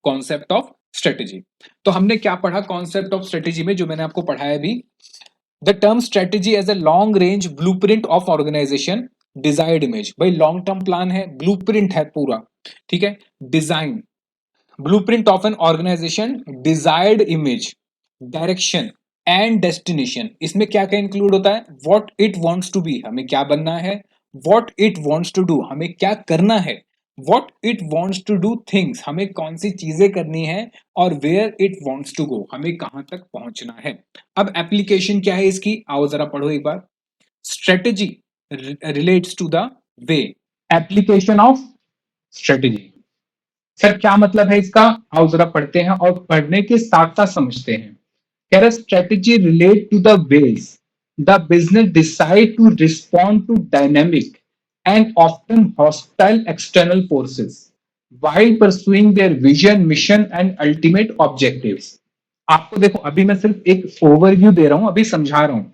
Concept of strategy. तो हमने क्या पढ़ा कॉन्सेप्ट ऑफ स्ट्रेटेजी में, जो मैंने आपको पढ़ाया भी, the term strategy as a long range blueprint of organisation desired image. भाई लॉन्ग टर्म प्लान है, ब्लूप्रिंट है पूरा, ठीक है, design, blueprint of an organisation, desired image, direction and destination. इसमें क्या क्या इंक्लूड होता है, what it wants to be, हमें क्या बनना है, what it wants to do, हमें क्या करना है, what it wants to do things, हमें कौन सी चीजें करनी है, और where it wants to go, हमें कहां तक पहुंचना है। अब एप्लीकेशन क्या है इसकी, आओ जरा पढ़ो एक बार। Strategy relates to the way, application of strategy. Sir क्या मतलब है इसका, आओ जरा पढ़ते हैं और पढ़ने के साथ साथ समझते हैं। कह रहा strategy relate to the ways the business decide to respond to dynamic and often hostile external forces while pursuing their vision, mission and ultimate objectives। आपको देखो अभी मैं सिर्फ एक ओवरव्यू दे रहा हूं, अभी समझा रहा हूं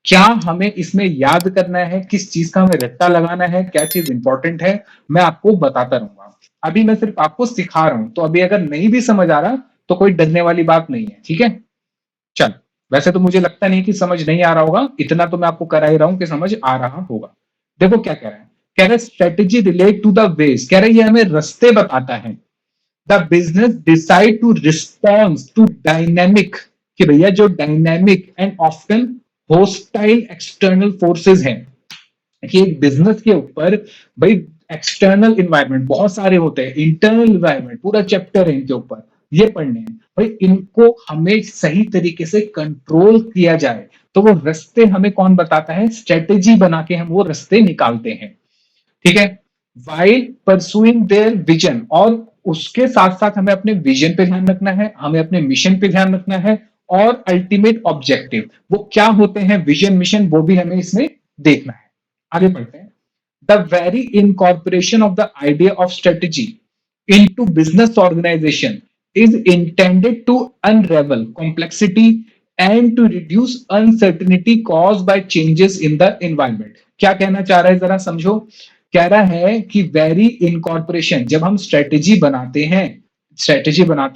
क्या हमें इसमें याद करना है, किस चीज का हमें रट्टा लगाना है, क्या चीज इंपॉर्टेंट है, मैं आपको बताता रहूंगा। अभी मैं सिर्फ आपको सिखा रहा हूं, तो अभी अगर नहीं भी समझ आ रहा तो कोई डरने वाली बात नहीं है, ठीक है। चल, वैसे तो मुझे लगता नहीं कि समझ नहीं आ रहा होगा, इतना तो मैं आपको करा ही रहा हूं कि समझ आ रहा होगा। देखो क्या कह रहा है, कह रहा है strategy relate to the ways, कह रहा है ये हमें रास्ते बताता है। The business decide to response to dynamic, कि भैया जो dynamic and often hostile external forces हैं, कि एक बिजनेस के ऊपर भाई एक्सटर्नल इन्वायरमेंट बहुत सारे होते हैं, इंटरनल इन्वायरमेंट पूरा चैप्टर है इनके ऊपर, ये पढ़ने हैं भाई, इनको हमें सही तरीके से कंट्रोल किया जाए तो वो रास्ते हमें कौन बताता है, स्ट्रेटेजी बना के हम वो रास्ते निकालते हैं, ठीक है। वाइल परसुइंग देयर विजन, और उसके साथ साथ हमें अपने विजन पे ध्यान रखना है, हमें अपने मिशन पे ध्यान रखना है, और अल्टीमेट ऑब्जेक्टिव वो क्या होते हैं, विजन मिशन, वो भी हमें इसमें देखना है। आगे बढ़ते हैं। The very incorporation of the idea of strategy into business organization is intended to unravel complexity and to reduce uncertainty caused by changes in the environment। क्या कहना चाह रहा है जरा समझो। कह रहा है कि वेरी इनकॉर्पोरेशन, जब हम स्ट्रेटेजी बनाते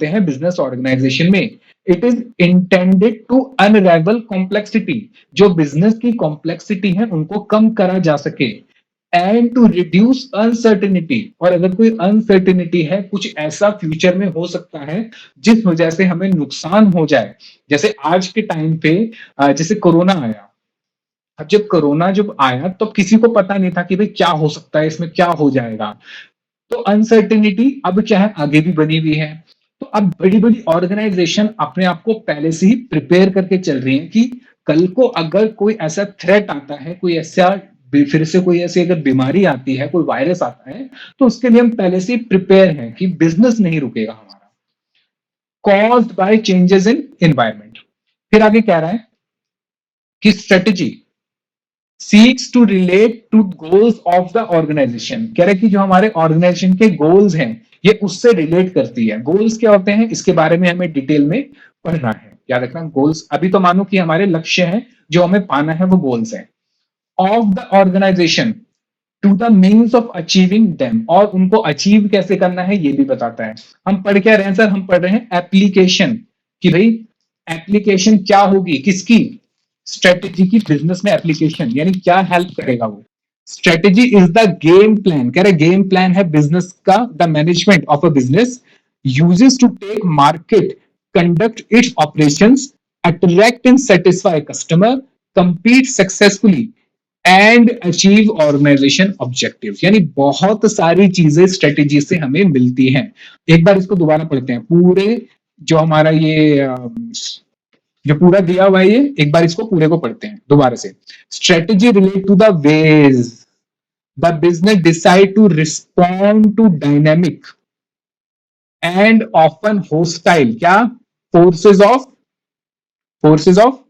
हैं बिजनेस ऑर्गेनाइजेशन में, it is intended to unravel complexity, जो बिजनेस की कॉम्प्लेक्सिटी है उनको कम करा जा सके, एंड टू रिड्यूस अनसर्टिनिटी, और अगर कोई अनसर्टिनिटी है, कुछ ऐसा फ्यूचर में हो सकता है जिस वजह से हमें नुकसान हो जाए, जैसे आज के टाइम पे जैसे कोरोना आया। अब जब आया तो किसी को पता नहीं था कि भाई क्या हो सकता है, इसमें क्या हो जाएगा, तो अनसर्टिनिटी अब क्या है, आगे भी बनी हुई है। तो अब बड़ी बड़ी ऑर्गेनाइजेशन अपने आप को पहले से ही प्रिपेयर करके चल रही है कि कल को अगर कोई ऐसा थ्रेट आता है, कोई ऐसा फिर से कोई ऐसी अगर बीमारी आती है, कोई वायरस आता है, तो उसके लिए हम पहले से ही प्रिपेयर हैं कि बिजनेस नहीं रुकेगा हमारा, caused by changes in environment. फिर आगे कह रहा है कि strategy seeks to relate to goals of the organisation, कह रहे कि जो हमारे ऑर्गेनाइजेशन के गोल्स हैं ये उससे रिलेट करती है। गोल्स क्या होते हैं इसके बारे में हमें डिटेल में पढ़ना है, याद रखना गोल्स। अभी तो मानो कि हमारे लक्ष्य हैं, जो हमें पाना है वो गोल्स हैं of the organisation to the means of achieving them, और उनको अचीव कैसे करना है ये भी बताता है। हम पढ़ क्या रहे हैं सर, हम पढ़ रहे हैं एप्लीकेशन, कि भाई एप्लीकेशन क्या होगी किसकी, स्ट्रेटेजी की, बिजनेस में एप्लीकेशन यानी क्या हेल्प करेगा वो। Strategy is the game plan, कह रहे गेम प्लान है बिजनेस का, the management of a business uses to take market, conduct its operations, attract and satisfy customer, compete successfully and achieve organisation objective. यानी बहुत सारी चीजें स्ट्रेटेजी से हमें मिलती हैं। एक बार इसको दोबारा पढ़ते हैं, पूरे जो हमारा ये जो पूरा दिया हुआ है ये, एक बार इसको पूरे को पढ़ते हैं दोबारा से। Strategy relate to the ways the business decide to respond to dynamic and often hostile, क्या, forces of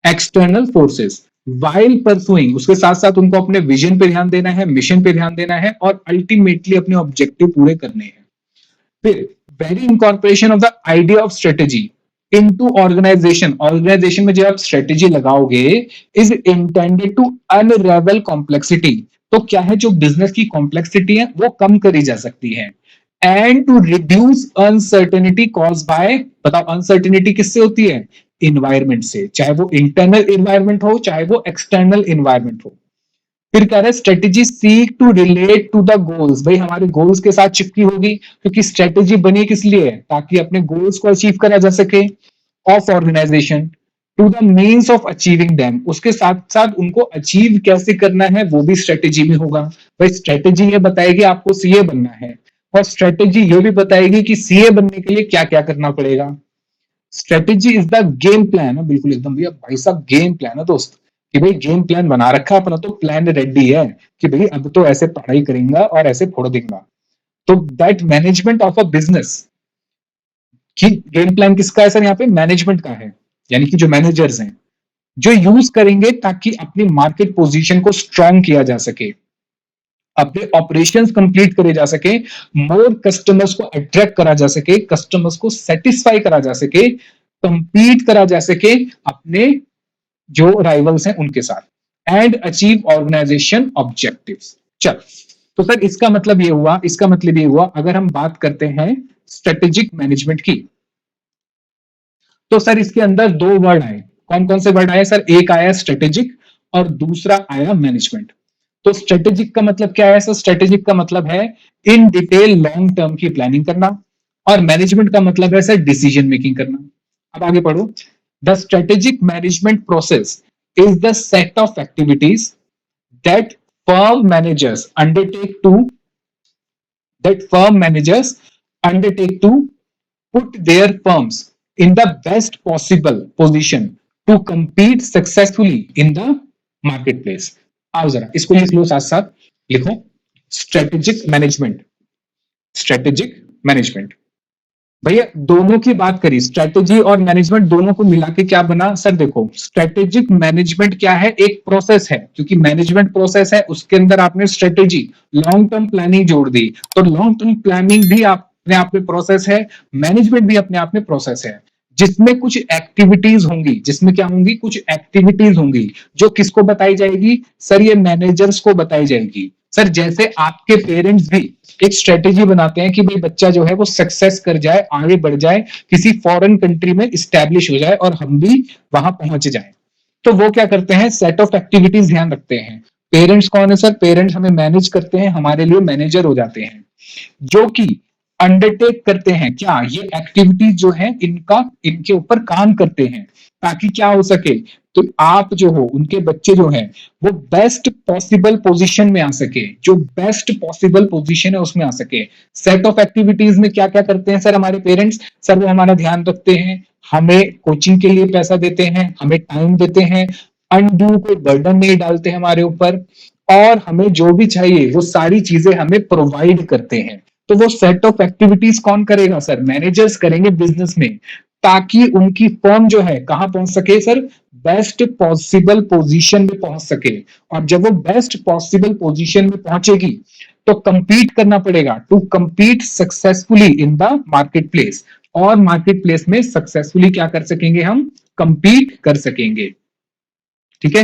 external forces, while pursuing, उसके साथ साथ उनको अपने विजन पे ध्यान देना है, मिशन पे ध्यान देना है, और अल्टीमेटली अपने ऑब्जेक्टिव पूरे करने हैं। फिर very incorporation of the idea of strategy into organisation में जब आप स्ट्रेटेजी लगाओगे, is intended to unravel complexity, तो क्या है जो बिजनेस की कॉम्प्लेक्सिटी है वो कम करी जा सकती है, and to reduce uncertainty cause by, बताओ अनसर्टेनिटी किससे होती है? इन्वायरमेंट से, चाहे वो इंटरनल इन्वायरमेंट हो चाहे वो एक्सटर्नल इन्वायरमेंट हो। फिर कह रहे हैं strategy seek to relate to the goals, भाई हमारे गोल्स के साथ चिपकी होगी, क्योंकि स्ट्रेटेजी बनी किस लिए है? ताकि अपने गोल्स को अचीव करा जा सके of organisation, to the means of achieving them, उसके साथ साथ उनको अचीव कैसे करना है वो भी स्ट्रेटेजी में होगा। भाई स्ट्रेटेजी ये बताएगी आपको सीए बनना है, और स्ट्रेटेजी ये भी बताएगी कि सीए बनने के लिए क्या क्या करना पड़ेगा। Strategy is the game plan है, बिल्कुल एकदम भैया भाई साहब गेम प्लान है दोस्त, कि भाई गेम प्लान बना रखा है अपना, तो प्लान रेडी है कि भाई अब तो ऐसे पढ़ाई करेंगे और ऐसे फोड़ देंगे। तो that management of a business की गेम प्लान किसका है सर? यहाँ पे मैनेजमेंट का है, यानी कि जो मैनेजर्स हैं जो यूज करेंगे ताकि अपनी मार्केट पोजीशन को स्ट्रांग किया जा सके, अपने ऑपरेशंस कंप्लीट करे जा सके, मोर कस्टमर्स को अट्रैक्ट करा जा सके, कस्टमर्स को सेटिस्फाई करा जा सके, कंपीट करा जा सके अपने जो राइवल्स हैं उनके साथ, एंड अचीव ऑर्गेनाइजेशन ऑब्जेक्टिव्स। चल, तो सर इसका मतलब ये हुआ, इसका मतलब ये हुआ अगर हम बात करते हैं स्ट्रेटेजिक मैनेजमेंट की, तो सर इसके अंदर दो वर्ड आए। कौन कौन से वर्ड आए सर? एक आया स्ट्रेटेजिक और दूसरा आया मैनेजमेंट। तो स्ट्रेटेजिक का मतलब क्या है सर? स्ट्रेटेजिक का मतलब है इन डिटेल लॉन्ग टर्म की प्लानिंग करना, और मैनेजमेंट का मतलब है सर डिसीजन मेकिंग करना। अब आगे पढ़ो। The strategic management process is the set of activities that firm managers undertake to that firm managers undertake to put their firms in the best possible position to compete successfully in the marketplace। आओ जरा इसको लिख लो, साथ साथ लिखो strategic management, strategic management. भैया दोनों की बात करी, स्ट्रेटेजी और मैनेजमेंट दोनों को मिला के क्या बना सर? देखो स्ट्रेटेजिक मैनेजमेंट क्या है? एक प्रोसेस है, क्योंकि मैनेजमेंट प्रोसेस है उसके अंदर आपने स्ट्रेटेजी लॉन्ग टर्म प्लानिंग जोड़ दी, तो लॉन्ग टर्म प्लानिंग भी अपने आप में प्रोसेस है, मैनेजमेंट भी अपने आप में प्रोसेस है, जिसमें कुछ एक्टिविटीज होंगी, जिसमें क्या होंगी? कुछ एक्टिविटीज होंगी जो किसको बताई जाएगी सर? ये मैनेजर्स को बताई जाएगी। सर जैसे आपके पेरेंट्स भी एक स्ट्रेटेजी बनाते हैं कि भाई बच्चा जो है वो सक्सेस कर जाए, आगे बढ़ जाए, किसी फॉरेन कंट्री में स्टैब्लिश हो जाए और हम भी वहां पहुंच जाए, तो वो क्या करते हैं? सेट ऑफ एक्टिविटीज ध्यान रखते हैं। पेरेंट्स कौन है सर? पेरेंट्स हमें मैनेज करते हैं, हमारे लिए मैनेजर हो जाते हैं, जो कि अंडरटेक करते हैं क्या? ये एक्टिविटीज जो है इनका, इनके ऊपर काम करते हैं, ताकि क्या हो सके? तो आप जो हो, उनके बच्चे जो हैं वो बेस्ट पॉसिबल पोजीशन में आ सके, जो बेस्ट पॉसिबल पोजीशन है उसमें आ सके। सेट ऑफ एक्टिविटीज में क्या क्या करते हैं सर हमारे पेरेंट्स? सर वो हमारा ध्यान रखते हैं, हमें कोचिंग के लिए पैसा देते हैं, हमें टाइम देते हैं, अनड्यू कोई बर्डन नहीं डालते हमारे ऊपर, और हमें जो भी चाहिए वो सारी चीजें हमें प्रोवाइड करते हैं। तो वो सेट ऑफ एक्टिविटीज कौन करेगा सर? मैनेजर्स करेंगे बिजनेस में, ताकि उनकी फर्म जो है कहां पहुंच सके सर? बेस्ट पॉसिबल पोजीशन में पहुंच सके। और जब वो बेस्ट पॉसिबल पोजीशन में पहुंचेगी तो कंपीट करना पड़ेगा, to compete successfully in the market place, और मार्केट प्लेस में सक्सेसफुली क्या कर सकेंगे? हम कंपीट कर सकेंगे। ठीक है,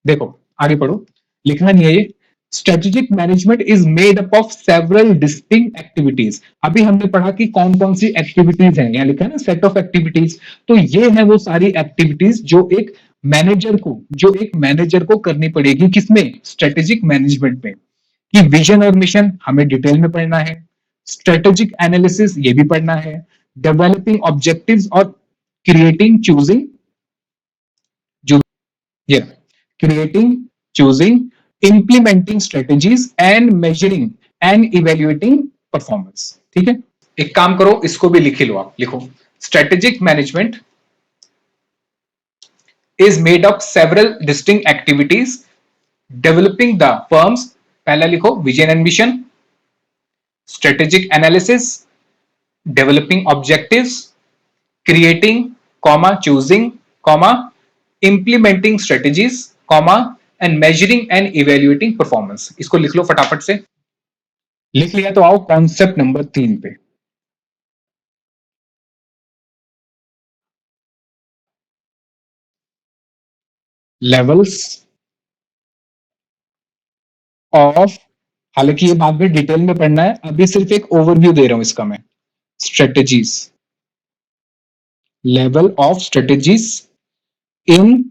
देखो आगे पढ़ो, लिखना नहीं है ये। Strategic management is made up of several distinct activities. अभी हमने पढ़ा कि कौन कौन सी एक्टिविटीज हैं, यहाँ लिखा है ना सेट ऑफ एक्टिविटीज, तो ये है वो सारी एक्टिविटीज जो एक मैनेजर को, जो एक मैनेजर को करनी पड़ेगी, किसमें? स्ट्रेटेजिक मैनेजमेंट में। कि विजन और मिशन हमें डिटेल में पढ़ना है, स्ट्रेटेजिक एनालिसिस ये भी पढ़ना है, डेवलपिंग ऑब्जेक्टिव्स और क्रिएटिंग चूजिंग, जो ये creating, choosing, implementing strategies and measuring and evaluating performance। ठीक है, एक काम करो इसको भी लिख लो, आप लिखो strategic management is made of several distinct activities developing the firms, पहला लिखो vision and mission, strategic analysis, developing objectives, creating, comma, choosing, comma, implementing strategies, comma, and measuring and evaluating performance। इसको लिख लो फटाफट से। लिख लिया तो आओ कॉन्सेप्ट नंबर 3 पे। लेवल्स ऑफ हालांकि ये बाद में डिटेल में पढ़ना है, अभी सिर्फ एक ओवरव्यू दे रहा हूं इसका मैं। Strategies, level of strategies in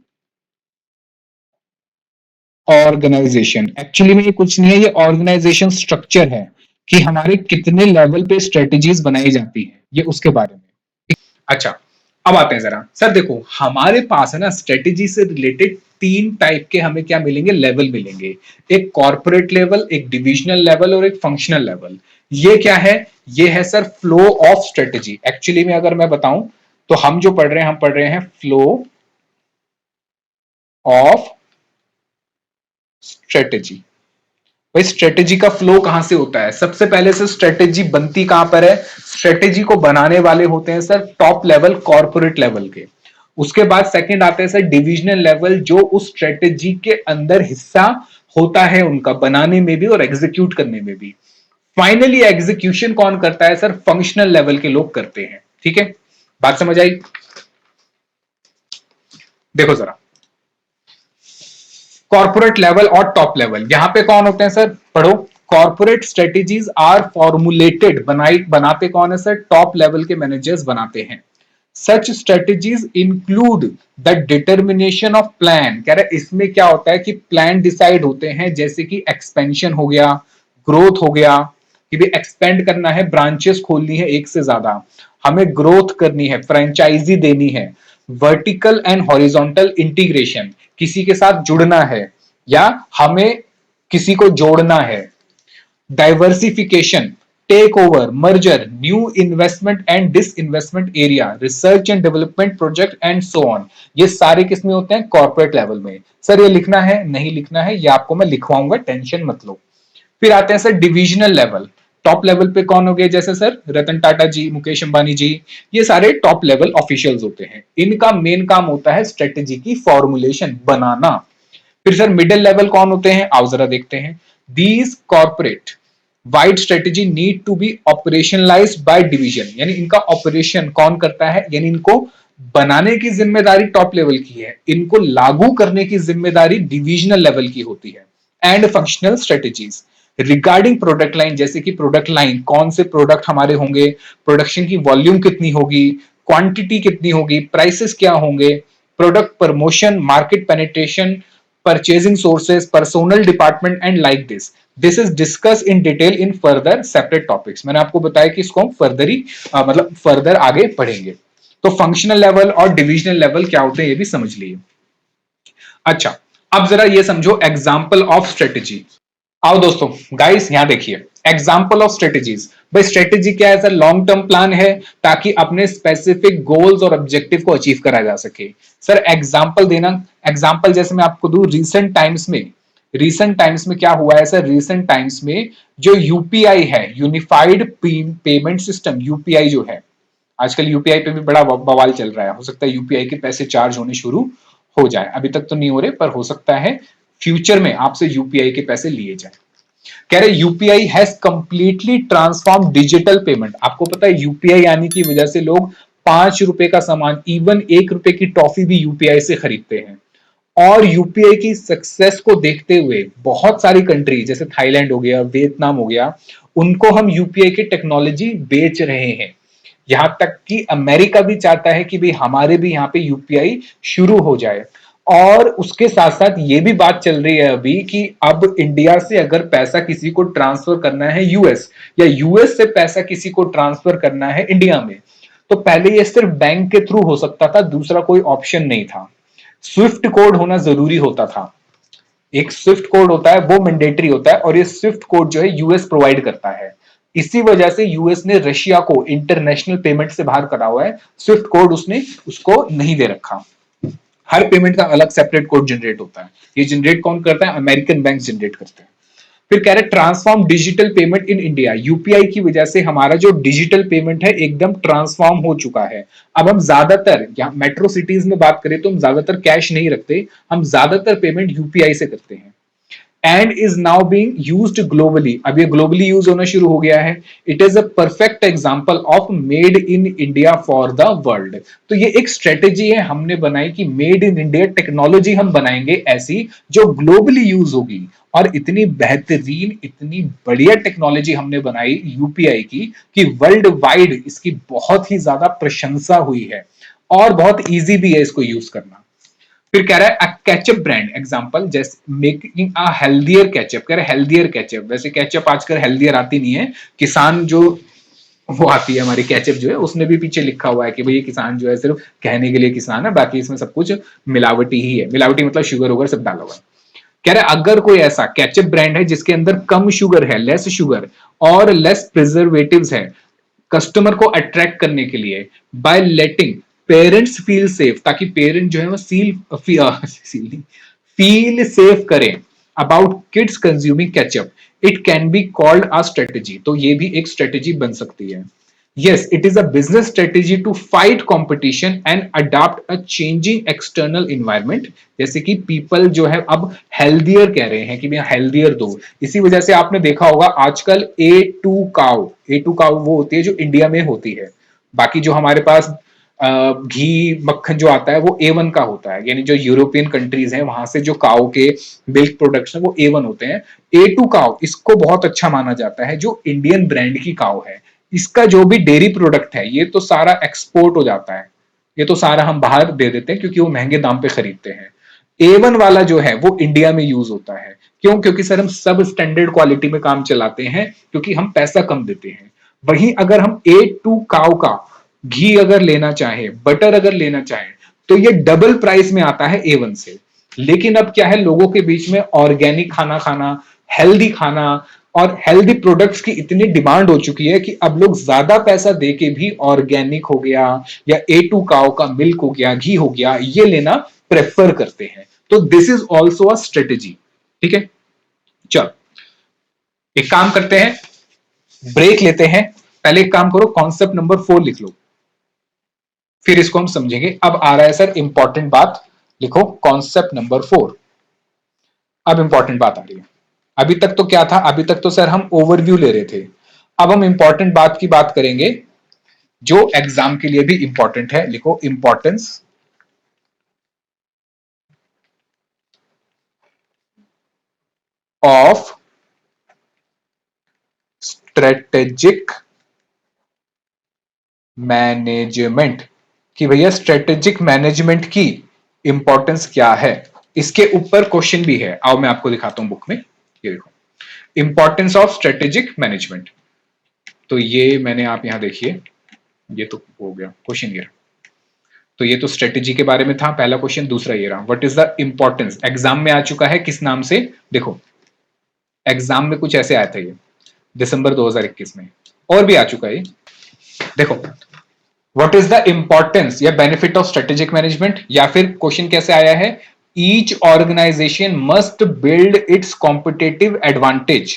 organisation. Actually में ये कुछ नहीं है, ये ऑर्गेनाइजेशन स्ट्रक्चर है कि हमारे कितने लेवल पे स्ट्रेटेजीज बनाई जाती है, ये उसके बारे में। अच्छा, अब आते हैं जरा सर, देखो हमारे पास है ना स्ट्रेटेजी से रिलेटेड तीन टाइप के हमें क्या मिलेंगे, लेवल मिलेंगे। एक कॉर्पोरेट लेवल, एक डिविजनल लेवल और एक फंक्शनल लेवल। ये क्या है, ये है sir flow of strategy. Actually में अगर मैं बताऊं तो हम जो पढ़ रहे हैं, हम पढ़ रहे हैं फ्लो ऑफ स्ट्रेटेजी। भाई स्ट्रेटेजी का फ्लो कहां से होता है, सबसे पहले से स्ट्रेटेजी बनती कहां पर है, स्ट्रेटेजी को बनाने वाले होते हैं sir top level corporate level के। उसके बाद सेकंड आते हैं सर डिविजनल लेवल, जो उस स्ट्रेटेजी के अंदर हिस्सा होता है उनका बनाने में भी और एग्जीक्यूट करने में भी। फाइनली एग्जीक्यूशन कौन करता है सर, फंक्शनल लेवल के लोग करते हैं। ठीक है, बात समझ आई। देखो जरा कॉर्पोरेट लेवल और टॉप लेवल, यहां पे कौन होते हैं सर, पढ़ो। कॉर्पोरेट स्ट्रेटेजीज आर फॉर्मुलेटेड, बनाते कौन है सर, टॉप लेवल के मैनेजर्स बनाते हैं। Such strategies include the determination of plan, कह रहे इसमें क्या होता है कि प्लान डिसाइड होते हैं, जैसे कि एक्सपेंशन हो गया, ग्रोथ हो गया, कि भी एक्सपेंड करना है, ब्रांचेस खोलनी है एक से ज्यादा, हमें ग्रोथ करनी है, फ्रेंचाइजी देनी है, वर्टिकल एंड हॉरिजॉन्टल इंटीग्रेशन, किसी के साथ जुड़ना है या हमें किसी को जोड़ना है, diversification, take over, merger, new investment and disinvestment area, research and development project and so on. ये सारे किसमें होते हैं, कॉर्पोरेट लेवल में। सर ये लिखना है, नहीं लिखना है, ये आपको मैं लिखवाऊंगा, टेंशन मत लो। फिर आते हैं sir divisional level. Top level पे कौन हो गए, जैसे सर रतन टाटा जी, मुकेश अंबानी जी, ये सारे टॉप लेवल ऑफिशियल्स होते हैं। इनका मेन काम होता है स्ट्रेटेजी की फॉर्मुलेशन, बनाना। फिर सर मिडिल लेवल कौन होते हैं, आओ जरा देखते हैं। These corporate wide strategy need to be operationalised by division, यानी इनका ऑपरेशन कौन करता है, यानी इनको बनाने की जिम्मेदारी टॉप लेवल की है, इनको लागू करने की जिम्मेदारी डिविजनल लेवल की होती है। And functional strategies regarding product line, जैसे कि प्रोडक्ट लाइन, कौन से प्रोडक्ट हमारे होंगे, प्रोडक्शन की वॉल्यूम कितनी होगी, क्वांटिटी कितनी होगी, प्राइसेस क्या होंगे, product promotion, market penetration, purchasing sources, personnel department and like this is discuss in detail in further separate topics. मैंने आपको बताया कि इसको हम फर्दर ही मतलब फर्दर आगे पढ़ेंगे। तो फंक्शनल लेवल और डिविजनल लेवल क्या होते हैं ये भी समझ लीजिए। अच्छा, अब जरा ये समझो एग्जाम्पल ऑफ स्ट्रेटेजी। आओ दोस्तों, गाइस यहां देखिए एग्जाम्पल ऑफ स्ट्रेटेजीज। भाई स्ट्रेटेजी क्या है सर, लॉन्ग टर्म प्लान है ताकि अपने स्पेसिफिक गोल्स और ऑब्जेक्टिव को अचीव करा जा सके। सर एग्जाम्पल देना, एग्जाम्पल जैसे मैं आपको दूं, रिसेंट टाइम्स में क्या हुआ है सर, रिसेंट टाइम्स में जो यूपीआई है, यूनिफाइड पेमेंट सिस्टम, यूपीआई जो है, आजकल यूपीआई पे भी बड़ा बवाल चल रहा है, हो सकता है यूपीआई के पैसे चार्ज होने शुरू हो जाए, अभी तक तो नहीं हो रहे पर हो सकता है फ्यूचर में आपसे यूपीआई के पैसे लिए जाए। कह रहे UPI has completely transform digital payment. आपको पता है यूपीआई आने की वजह से लोग 5 रुपए का सामान, इवन 1 रुपए की टॉफी भी यूपीआई से खरीदते हैं। और यूपीआई की सक्सेस को देखते हुए बहुत सारी कंट्री जैसे थाईलैंड हो गया, वियतनाम हो गया, उनको हम यूपीआई की टेक्नोलॉजी बेच रहे हैं। यहां तक कि अमेरिका भी चाहता है कि भाई हमारे भी यहाँ पे यूपीआई शुरू हो जाए। और उसके साथ साथ ये भी बात चल रही है अभी कि अब इंडिया से अगर पैसा किसी को ट्रांसफर करना है यूएस, या यूएस से पैसा किसी को ट्रांसफर करना है इंडिया में, तो पहले ये सिर्फ बैंक के थ्रू हो सकता था, दूसरा कोई ऑप्शन नहीं था। स्विफ्ट कोड होना जरूरी होता था, एक स्विफ्ट कोड होता है वो मैंडेटरी होता है, और ये स्विफ्ट कोड जो है यूएस प्रोवाइड करता है। इसी वजह से यूएस ने रशिया को इंटरनेशनल पेमेंट से बाहर करा हुआ है, स्विफ्ट कोड उसने उसको नहीं दे रखा। हर पेमेंट का अलग सेपरेट कोड जनरेट होता है, ये जनरेट कौन करता है, अमेरिकन बैंक जनरेट करते हैं। फिर कह रहे transform digital payment in India, UPI की वजह से हमारा जो डिजिटल पेमेंट है एकदम ट्रांसफॉर्म हो चुका है। अब हम ज्यादातर यहाँ मेट्रो सिटीज में बात करें तो हम ज्यादातर कैश नहीं रखते, हम ज्यादातर पेमेंट यूपीआई से करते हैं। And is now being used globally, अब ये ग्लोबली यूज होना शुरू हो गया है। It is a perfect example of made in India for the world. तो ये एक स्ट्रेटेजी है हमने बनाई कि मेड इन इंडिया टेक्नोलॉजी हम बनाएंगे ऐसी जो ग्लोबली यूज होगी, और इतनी बेहतरीन, इतनी बढ़िया टेक्नोलॉजी हमने बनाई यूपीआई की कि वर्ल्ड वाइड इसकी बहुत ही ज्यादा प्रशंसा हुई है और बहुत इजी भी है इसको यूज करना। फिर कह रहा है केचअप ब्रांड एग्जांपल जैसे मेकिंग अ हेल्दियर केचअप, कह रहा है हेल्दियर केचअप, वैसे केचअप आजकल हेल्दियर आती नहीं है, किसान जो वो आती है हमारी केचअप जो है उसमें भी पीछे लिखा हुआ है कि भाई ये किसान जो है सिर्फ कहने के लिए किसान है, बाकी इसमें सब कुछ मिलावटी ही है, मिलावटी मतलब शुगर वगैरह सब डाला हुआ है। कह रहा है अगर कोई ऐसा केचअप ब्रांड है जिसके अंदर कम शुगर है, लेस शुगर और लेस प्रिजर्वेटिव्स है, कस्टमर को अट्रैक्ट करने के लिए, बाय लेटिंग पेरेंट्स फील सेफ, ताकि पेरेंट जो है वो फील सेफ करें about kids consuming ketchup, it can be called a strategy. तो ये भी एक स्ट्रेटेजी बन सकती है। Yes, it is a business strategy to fight competition and adapt a changing external environment। जैसे कि people जो है अब healthier कह रहे हैं कि भैया healthier दो, इसी वजह से आपने देखा होगा आजकल A2 काउ, A2 काउ वो होती है जो इंडिया में होती है, बाकी जो हमारे पास घी मक्खन जो आता है वो A1 का होता है, यानी जो यूरोपियन कंट्रीज हैं वहां से जो काउ के मिल्क प्रोडक्ट्स हैं वो A1 होते हैं। A2 काउ इसको बहुत अच्छा माना जाता है जो इंडियन ब्रांड की काउ है, इसका जो भी डेयरी प्रोडक्ट है ये तो सारा एक्सपोर्ट हो जाता है, ये तो सारा हम बाहर दे देते हैं क्योंकि वो महंगे दाम पे खरीदते हैं। A1 वाला जो है वो इंडिया में यूज होता है, क्यों? क्योंकि सर हम सब स्टैंडर्ड क्वालिटी में काम चलाते हैं क्योंकि हम पैसा कम देते हैं। वहीं अगर हम A2 काउ का घी अगर लेना चाहे, बटर अगर लेना चाहे, तो ये डबल प्राइस में आता है A1 से। लेकिन अब क्या है, लोगों के बीच में ऑर्गेनिक खाना खाना, हेल्दी खाना और हेल्दी प्रोडक्ट्स की इतनी डिमांड हो चुकी है कि अब लोग ज्यादा पैसा देके भी ऑर्गेनिक हो गया या A2 काउ का मिल्क हो गया, घी हो गया, ये लेना प्रेफर करते हैं। तो this is also a strategy. ठीक है, चलो एक काम करते हैं, ब्रेक लेते हैं। पहले एक काम करो, कॉन्सेप्ट नंबर 4 लिख लो, फिर इसको हम समझेंगे। अब आ रहा है सर इंपॉर्टेंट बात, लिखो कॉन्सेप्ट नंबर 4। अब इंपॉर्टेंट बात आ रही है। अभी तक तो क्या था, अभी तक तो सर हम ओवरव्यू ले रहे थे, अब हम इंपॉर्टेंट बात की बात करेंगे जो एग्जाम के लिए भी इंपॉर्टेंट है। लिखो इंपॉर्टेंस ऑफ स्ट्रेटेजिक मैनेजमेंट, कि भैया स्ट्रेटेजिक मैनेजमेंट की इंपॉर्टेंस क्या है। इसके ऊपर क्वेश्चन भी है, आओ मैं आपको दिखाता हूं बुक में। ये देखो इंपॉर्टेंस ऑफ स्ट्रेटेजिक मैनेजमेंट, तो ये मैंने, आप यहां देखिए, ये तो हो गया क्वेश्चन ये। तो ये तो स्ट्रेटेजी के बारे में था पहला क्वेश्चन। दूसरा ये रहा, what is the importance, exam में आ चुका है किस नाम से, देखो एग्जाम में कुछ ऐसे आया था ये दिसंबर 2021 में, और भी आ चुका है। देखो व्हाट इज द इंपॉर्टेंस या बेनिफिट ऑफ स्ट्रेटेजिक मैनेजमेंट, या फिर क्वेश्चन कैसे आया है, each organisation must build its competitive advantage.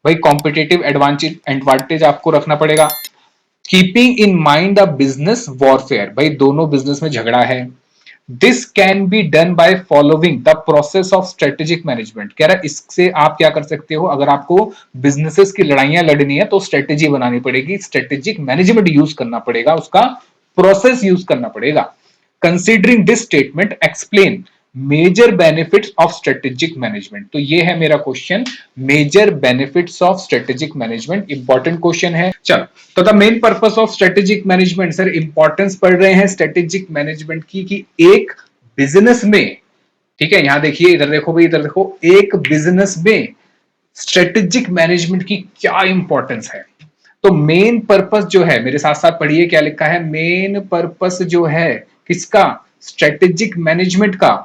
भाई कॉम्पिटेटिव एडवांटेज आपको रखना पड़ेगा। Keeping in mind the business warfare, भाई दोनों बिजनेस में झगड़ा है। This can be done by following the process of strategic management, कह रहा है इससे आप क्या कर सकते हो, अगर आपको बिजनेसेस की लड़ाइयां लड़नी है तो स्ट्रेटेजी बनानी पड़ेगी, स्ट्रेटेजिक मैनेजमेंट यूज करना पड़ेगा, उसका प्रोसेस यूज करना पड़ेगा। Considering this statement explain major benefits of strategic management, तो ये है मेरा question, major benefits of strategic management, important question है। चलो, तो the main purpose of strategic management, sir importance पढ़ रहे हैं स्ट्रेटेजिक मैनेजमेंट की कि एक बिजनेस में, ठीक है यहां देखिए, इधर देखो भाई, इधर देखो, एक बिजनेस में स्ट्रेटेजिक मैनेजमेंट की क्या इंपॉर्टेंस है। तो मेन पर्पस जो है, मेरे साथ साथ पढ़िए क्या लिखा है, मेन पर्पस जो है किसका, स्ट्रेटेजिक मैनेजमेंट का,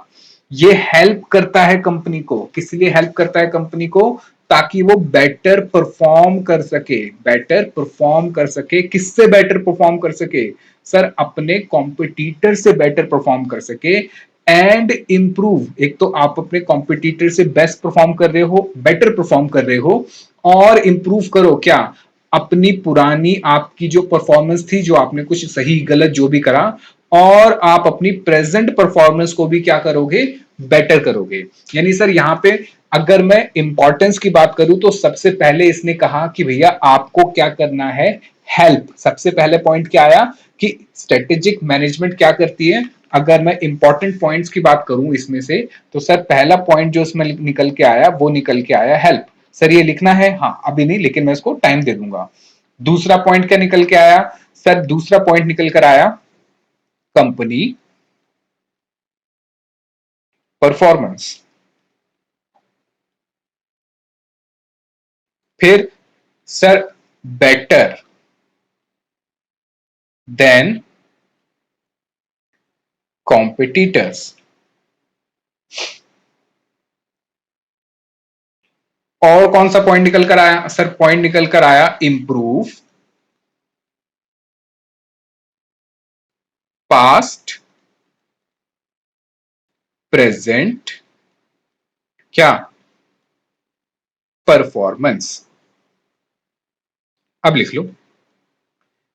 ये हेल्प करता है कंपनी को, किस लिए हेल्प करता है कंपनी को, ताकि वो बेटर परफॉर्म कर सके, बेटर परफॉर्म कर सके, किससे बेटर परफॉर्म कर सके, सर अपने कॉम्पिटिटर से बेटर परफॉर्म कर सके। एंड इंप्रूव, एक तो आप अपने कॉम्पिटिटर से बेस्ट परफॉर्म कर रहे हो, बेटर परफॉर्म कर रहे हो, और इंप्रूव करो क्या, अपनी पुरानी आपकी जो परफॉर्मेंस थी, जो आपने कुछ सही गलत जो भी करा, और आप अपनी प्रेजेंट परफॉर्मेंस को भी क्या करोगे, बेटर करोगे। यानी सर यहां पे अगर मैं इंपॉर्टेंस की बात करूं तो सबसे पहले इसने कहा कि भैया आपको क्या करना है, हेल्प। सबसे पहले पॉइंट क्या आया कि स्ट्रेटेजिक मैनेजमेंट क्या करती है, अगर मैं इंपॉर्टेंट पॉइंट्स की बात करूं इसमें से, तो सर पहला पॉइंट जो इसमें निकल के आया वो निकल के आया हेल्प। सर ये लिखना है? हाँ अभी नहीं, लेकिन मैं इसको टाइम दे दूंगा। दूसरा पॉइंट क्या निकल के आया? सर दूसरा पॉइंट निकल कर आया कंपनी परफॉर्मेंस। फिर सर बेटर देन कॉम्पिटिटर्स। और कौन सा पॉइंट निकल कर आया? सर पॉइंट निकल कर आया इंप्रूव पास्ट प्रेजेंट क्या परफॉर्मेंस। अब लिख लो।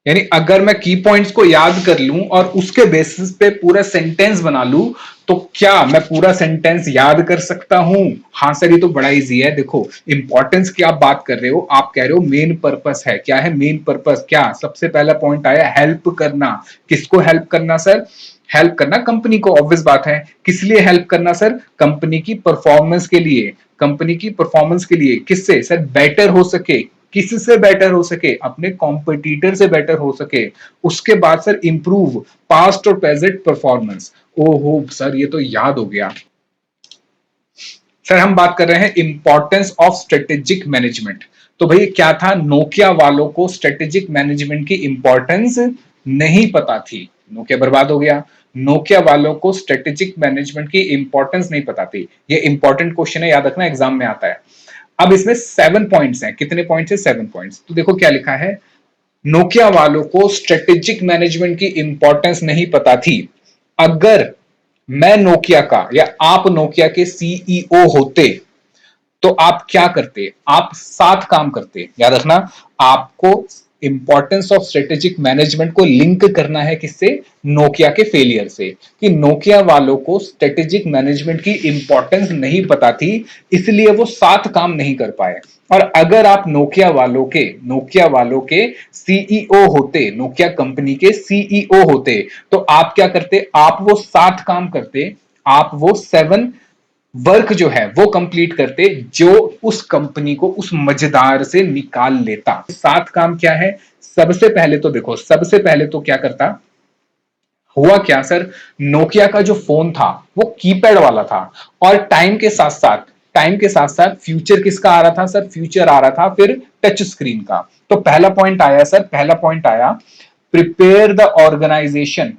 यानी अगर मैं की पॉइंट्स को याद कर लूं और उसके बेसिस पे पूरा सेंटेंस बना लूं, तो क्या मैं पूरा सेंटेंस याद कर सकता हूं? हाँ सर ये तो बड़ा इजी है। देखो इंपॉर्टेंस की आप बात कर रहे हो, आप कह रहे हो मेन पर्पस है। क्या है मेन पर्पस? क्या सबसे पहला पॉइंट आया हेल्प करना। किसको हेल्प करना सर? हेल्प करना कंपनी को, ऑब्वियस बात है। किस लिए हेल्प करना सर? कंपनी की परफॉर्मेंस के लिए। कंपनी की परफॉर्मेंस के लिए किससे सर? बेटर हो सके। किससे बेटर हो सके? अपने कॉम्पिटिटर से बेटर हो सके। उसके बाद सर इंप्रूव पास्ट और प्रेजेंट परफॉर्मेंस। ओहो सर ये तो याद हो गया। सर हम बात कर रहे हैं इंपॉर्टेंस ऑफ स्ट्रेटेजिक मैनेजमेंट। तो भाई क्या था? नोकिया वालों को स्ट्रेटेजिक मैनेजमेंट की इंपॉर्टेंस नहीं पता थी। नोकिया बर्बाद हो गया। नोकिया वालों को स्ट्रेटेजिक मैनेजमेंट की इंपॉर्टेंस नहीं पता थी। ये इंपॉर्टेंट क्वेश्चन है, याद रखना एग्जाम में आता है। अब इसमें 7 पॉइंट्स हैं। कितने पॉइंट्स है? 7 पॉइंट्स। तो देखो क्या लिखा है, नोकिया वालों को स्ट्रेटेजिक मैनेजमेंट की इंपॉर्टेंस नहीं पता थी। अगर मैं नोकिया का या आप नोकिया के सीईओ होते तो आप क्या करते? आप 7 काम करते। याद रखना, आपको इंपॉर्टेंस ऑफ स्ट्रेटेजिक मैनेजमेंट को लिंक करना है किससे? नोकिया के फेलियर से। कि नोकिया वालों को स्ट्रेटेजिक मैनेजमेंट की इंपॉर्टेंस नहीं पता थी, इसलिए वो 7 काम नहीं कर पाए। और अगर आप नोकिया वालों के सीईओ होते, नोकिया कंपनी के सीईओ होते, तो आप क्या करते? आप वो 7 काम करते। आप वो 7 वर्क जो है वो कंप्लीट करते, जो उस कंपनी को उस मजेदार से निकाल लेता। 7 काम क्या है? सबसे पहले तो देखो, सबसे पहले तो क्या करता? हुआ क्या सर, नोकिया का जो फोन था वो कीपैड वाला था। और टाइम के साथ साथ फ्यूचर किसका आ रहा था सर? फ्यूचर आ रहा था फिर टच स्क्रीन का। तो पहला पॉइंट आया सर, पहला पॉइंट आया prepare the organisation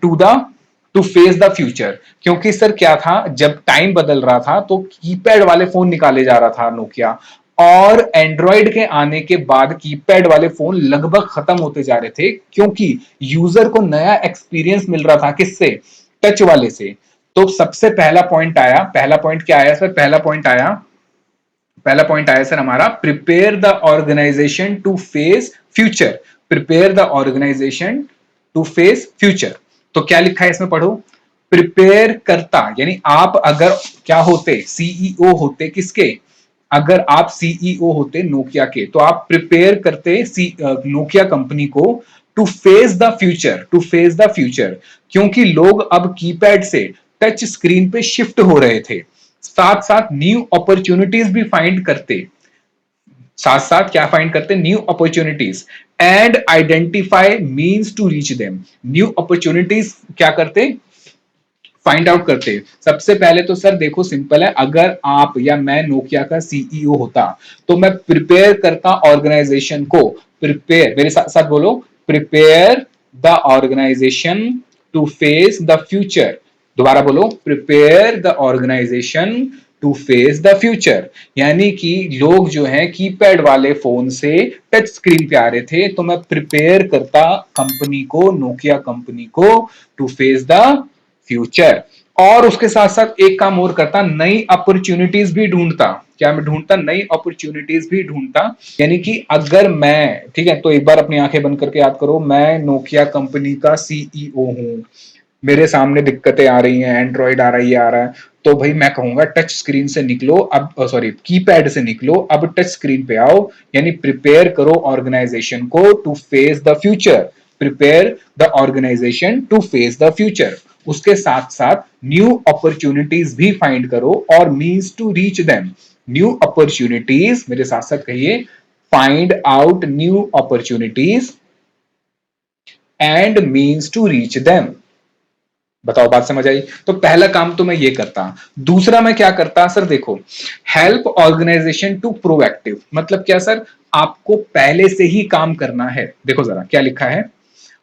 to the to face the future. क्योंकि सर क्या था, जब टाइम बदल रहा था तो कीपैड वाले फोन निकाले जा रहा था नोकिया, और एंड्रॉइड के आने के बाद कीपैड वाले फोन लगभग खत्म होते जा रहे थे, क्योंकि यूजर को नया एक्सपीरियंस मिल रहा था किससे? टच वाले से। तो सबसे पहला पॉइंट आया, पहला पॉइंट क्या आया सर? पहला पॉइंट आया सर हमारा prepare the organisation to face future. Prepare the organisation to face future. तो क्या लिखा है इसमें पढ़ो, प्रिपेयर करता। यानी आप अगर क्या होते? सीईओ होते किसके? अगर आप सीईओ होते नोकिया के, तो आप प्रिपेयर करते नोकिया कंपनी को to face the future, to face the future. क्योंकि लोग अब कीपैड से टच स्क्रीन पे शिफ्ट हो रहे थे। साथ साथ न्यू अपॉर्चुनिटीज भी फाइंड करते। साथ साथ क्या फाइंड करते? New opportunities and identify means to reach them. New opportunities क्या करते? फाइंड आउट करते। सबसे पहले तो सर देखो सिंपल है, अगर आप या मैं नोकिया का सीईओ होता, तो मैं प्रिपेयर करता ऑर्गेनाइजेशन को। प्रिपेयर, मेरे साथ साथ बोलो, prepare the organisation to face the future. दोबारा बोलो, prepare the organisation to face the future. यानी कि लोग जो है कीपैड वाले फोन से टच स्क्रीन पे आ रहे थे, तो मैं प्रिपेयर करता कंपनी को, नोकिया कंपनी को, टू फेस द फ्यूचर। और उसके साथ साथ एक काम और करता, नई अपॉर्चुनिटीज भी ढूंढता। क्या मैं ढूंढता? नई अपॉर्चुनिटीज भी ढूंढता। यानी कि अगर मैं, ठीक है, तो एक बार अपनी आंखें बंद करके याद करो, मैं नोकिया कंपनी का सीईओ हूं, मेरे सामने दिक्कतें आ रही हैं, एंड्रॉइड आ रहा है, ये आ रहा है, तो भाई मैं कहूंगा टच स्क्रीन से निकलो अब, सॉरी कीपैड से निकलो, अब टच स्क्रीन पे आओ। यानी प्रिपेयर करो ऑर्गेनाइजेशन को to face the future. Prepare the organisation to face the future. उसके साथ साथ न्यू अपॉर्चुनिटीज भी फाइंड करो और means to reach them. New opportunities, मेरे साथ साथ कहिए, find out new opportunities and means to reach them. बताओ बात समझ आई? तो पहला काम तो मैं ये करता। दूसरा मैं क्या करता सर, देखो, हेल्प ऑर्गेनाइजेशन टू प्रोएक्टिव। मतलब क्या सर, आपको पहले से ही काम करना है। देखो जरा क्या लिखा है,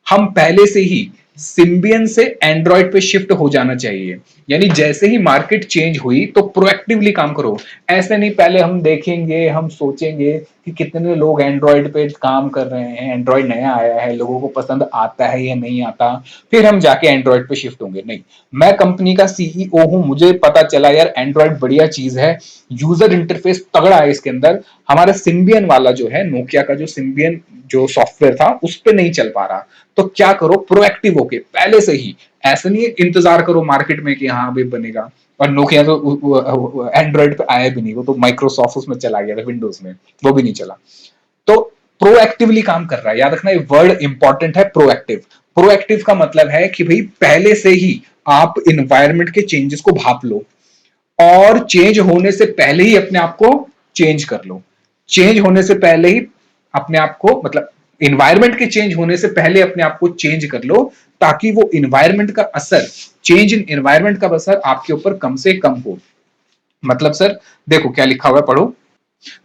हम पहले से ही सिम्बियन से एंड्रॉइड पे शिफ्ट हो जाना चाहिए। यानी जैसे ही मार्केट चेंज हुई तो प्रोएक्टिवली काम करो। ऐसे नहीं पहले हम देखेंगे, हम सोचेंगे कि कितने लोग एंड्रॉइड पे काम कर रहे हैं, एंड्रॉइड नया आया है, लोगों को पसंद आता है या नहीं आता, फिर हम जाके एंड्रॉइड पे शिफ्ट होंगे। नहीं, मैं कंपनी का सीईओ हूं, मुझे पता चला यार एंड्रॉइड बढ़िया चीज है, यूजर इंटरफेस तगड़ा है इसके अंदर, हमारा सिम्बियन वाला जो है, नोकिया का जो सिम्बियन जो सॉफ्टवेयर था उस पर नहीं चल पा रहा। तो क्या करो, प्रोएक्टिव होके पहले से ही, ऐसा नहीं इंतजार करो मार्केट में कि हाँ अभी बनेगा। और नोकिया तो एंड्रॉइड पे आया भी नहीं, वो तो माइक्रोसॉफ्ट उसमें चला गया था, विंडोज में वो भी नहीं चला। तो प्रोएक्टिवली काम कर रहा है, याद रखना ये वर्ड इंपॉर्टेंट है, प्रोएक्टिव। प्रोएक्टिव का मतलब है कि भाई पहले से ही आप इन्वायरमेंट के चेंजेस को भाप लो और चेंज होने से पहले ही अपने आप को चेंज कर लो। चेंज होने से पहले ही अपने आप को, मतलब इन्वायरमेंट के चेंज होने से पहले अपने आप को चेंज कर लो, ताकि वो इन्वायरमेंट का असर, चेंज इन इन्वायरमेंट का असर आपके ऊपर कम से कम हो। मतलब सर देखो क्या लिखा हुआ है, पढ़ो।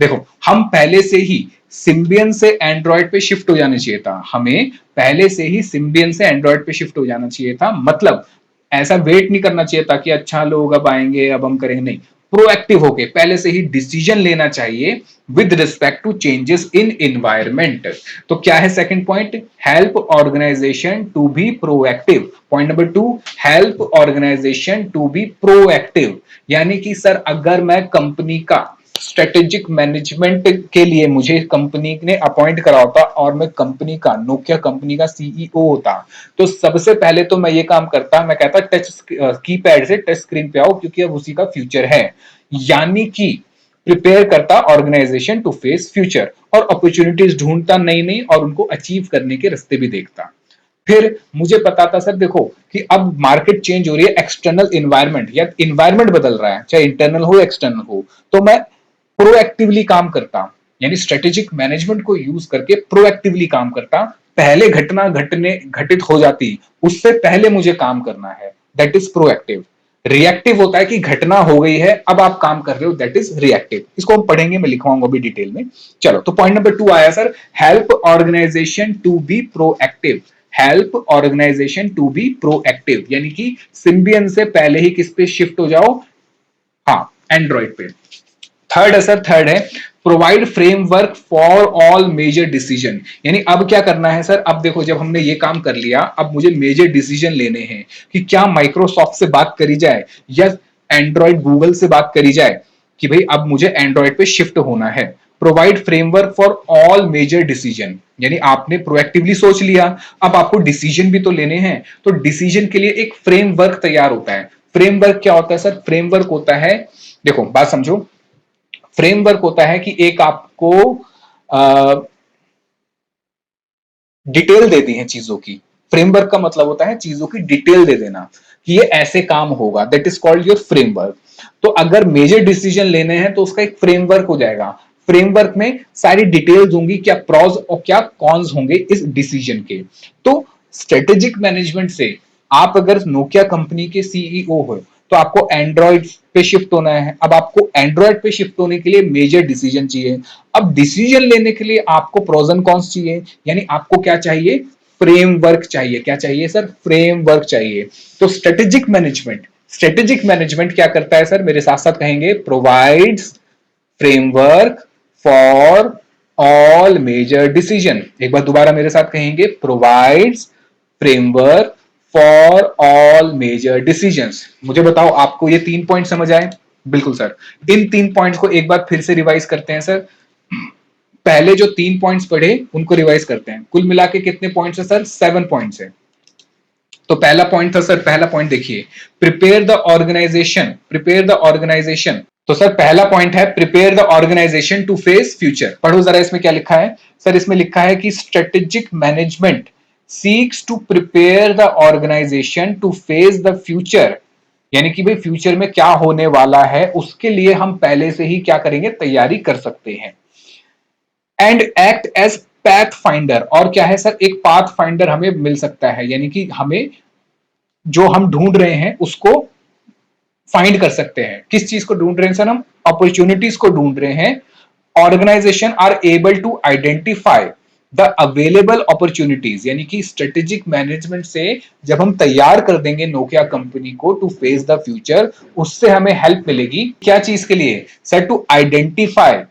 देखो, हम पहले से ही सिम्बियन से एंड्रॉइड पे शिफ्ट हो जाना चाहिए था, हमें पहले से ही सिम्बियन से एंड्रॉइड पे शिफ्ट हो जाना चाहिए था। मतलब ऐसा वेट नहीं करना चाहिए था कि अच्छा लोग अब आएंगे अब हम करेंगे, नहीं, प्रोएक्टिव होके पहले से ही डिसीजन लेना चाहिए with respect to changes in environment. तो क्या है second point, help organisation to be proactive. Point number two, help organisation to be proactive. यानी कि सर अगर मैं कंपनी का स्ट्रेटेजिक मैनेजमेंट के लिए मुझे कंपनी ने अपॉइंट करा होता और मैं कंपनी का, नोकिया कंपनी का सीईओ होता, तो सबसे पहले तो मैं ये काम करता, मैं कहता टच कीपैड से टच स्क्रीन पे आओ क्योंकि अब उसी का फ्यूचर है। यानी कि प्रिपेयर करता ऑर्गेनाइजेशन टू फेस फ्यूचर और अपॉर्चुनिटीज ढूंढता नई नई और उनको अचीव करने के रास्ते भी देखता। फिर मुझे पता था सर देखो कि अब मार्केट चेंज हो रही है, एक्सटर्नल इन्वायरमेंट या इन्वायरमेंट बदल रहा है, चाहे इंटरनल हो एक्सटर्नल हो, तो मैं प्रोएक्टिवली काम करता। यानी स्ट्रेटेजिक मैनेजमेंट को यूज करके प्रोएक्टिवली काम करता। पहले घटना घटने घटित हो जाती उससे पहले मुझे काम करना है, दैट इज प्रोएक्टिव। रिएक्टिव होता है कि घटना हो गई है अब आप काम कर रहे हो, दैट इज रिएक्टिव। इसको हम पढ़ेंगे, मैं लिखवाऊंगा भी डिटेल में। चलो, तो पॉइंट नंबर 2 आया sir, help organisation to be proactive. Help organisation to be proactive यानी कि सिम्बियन से पहले ही किस पे शिफ्ट हो जाओ, हाँ, एंड्रॉइड पे। थर्ड है सर, थर्ड है provide framework for all major decision. यानी अब क्या करना है सर, अब देखो जब हमने ये काम कर लिया, अब मुझे मेजर डिसीजन लेने हैं कि क्या माइक्रोसॉफ्ट से बात करी जाए या एंड्रॉइड गूगल से बात करी जाए, कि भाई अब मुझे एंड्रॉइड पे शिफ्ट होना है। Provide framework for all major decision, यानी आपने प्रोएक्टिवली सोच लिया, अब आपको डिसीजन भी तो लेने हैं, तो डिसीजन के लिए एक फ्रेमवर्क तैयार होता है। फ्रेमवर्क क्या होता है सर, फ्रेमवर्क होता है, देखो बात समझो, फ्रेमवर्क होता है कि एक आपको डिटेल दे दी है चीजों की। फ्रेमवर्क का मतलब होता है चीजों की डिटेल दे देना कि ये ऐसे काम होगा, that is called your framework. तो अगर मेजर डिसीजन लेने हैं तो उसका एक फ्रेमवर्क हो जाएगा। फ्रेमवर्क में सारी डिटेल्स होंगी, क्या प्रॉज और क्या कॉन्स होंगे इस डिसीजन के। तो स्ट्रेटेजिक मैनेजमेंट से आप अगर नोकिया कंपनी के सीईओ हो तो आपको एंड्रॉइड पे शिफ्ट होना है। अब आपको एंड्रॉइड पे शिफ्ट होने के लिए मेजर डिसीजन चाहिए। अब डिसीजन लेने के लिए आपको प्रोज एंड कॉन्स चाहिए, यानी आपको क्या चाहिए, फ्रेमवर्क चाहिए। क्या चाहिए सर, फ्रेमवर्क चाहिए। तो स्ट्रेटेजिक मैनेजमेंट क्या करता है सर, मेरे साथ साथ कहेंगे, provides framework for all major decision. एक बार दोबारा मेरे साथ कहेंगे, provides framework for all major decisions. मुझे बताओ आपको ये 3 पॉइंट समझ आए? बिल्कुल सर। इन 3 पॉइंट्स को एक बार फिर से रिवाइज करते हैं सर। पहले जो 3 पॉइंट्स पढ़े उनको रिवाइज करते हैं। कुल मिला के कितने पॉइंट्स है सर, 7 पॉइंट्स है। तो पहला पॉइंट था सर, पहला पॉइंट देखिए, prepare the organisation, prepare the organisation. तो सर पहला पॉइंट है prepare the organisation to face future. पढ़ो जरा इसमें क्या लिखा है सर, इसमें लिखा है कि strategic management seeks to prepare the organisation to face the future, यानी कि भाई फ्यूचर में क्या होने वाला है उसके लिए हम पहले से ही क्या करेंगे, तैयारी कर सकते हैं। And act as pathfinder, और क्या है सर, एक पाथ फाइंडर हमें मिल सकता है, यानी कि हमें जो हम ढूंढ रहे हैं उसको फाइंड कर सकते हैं। किस चीज को ढूंढ रहे हैं सर, हम अपॉर्चुनिटीज को ढूंढ रहे हैं। Organisation are able to identify the available opportunities, यानी कि स्ट्रेटेजिक मैनेजमेंट से जब हम तैयार कर देंगे नोकिया कंपनी को टू फेस द फ्यूचर, उससे हमें हेल्प मिलेगी क्या चीज के लिए सर, टू आइडेंटिफाई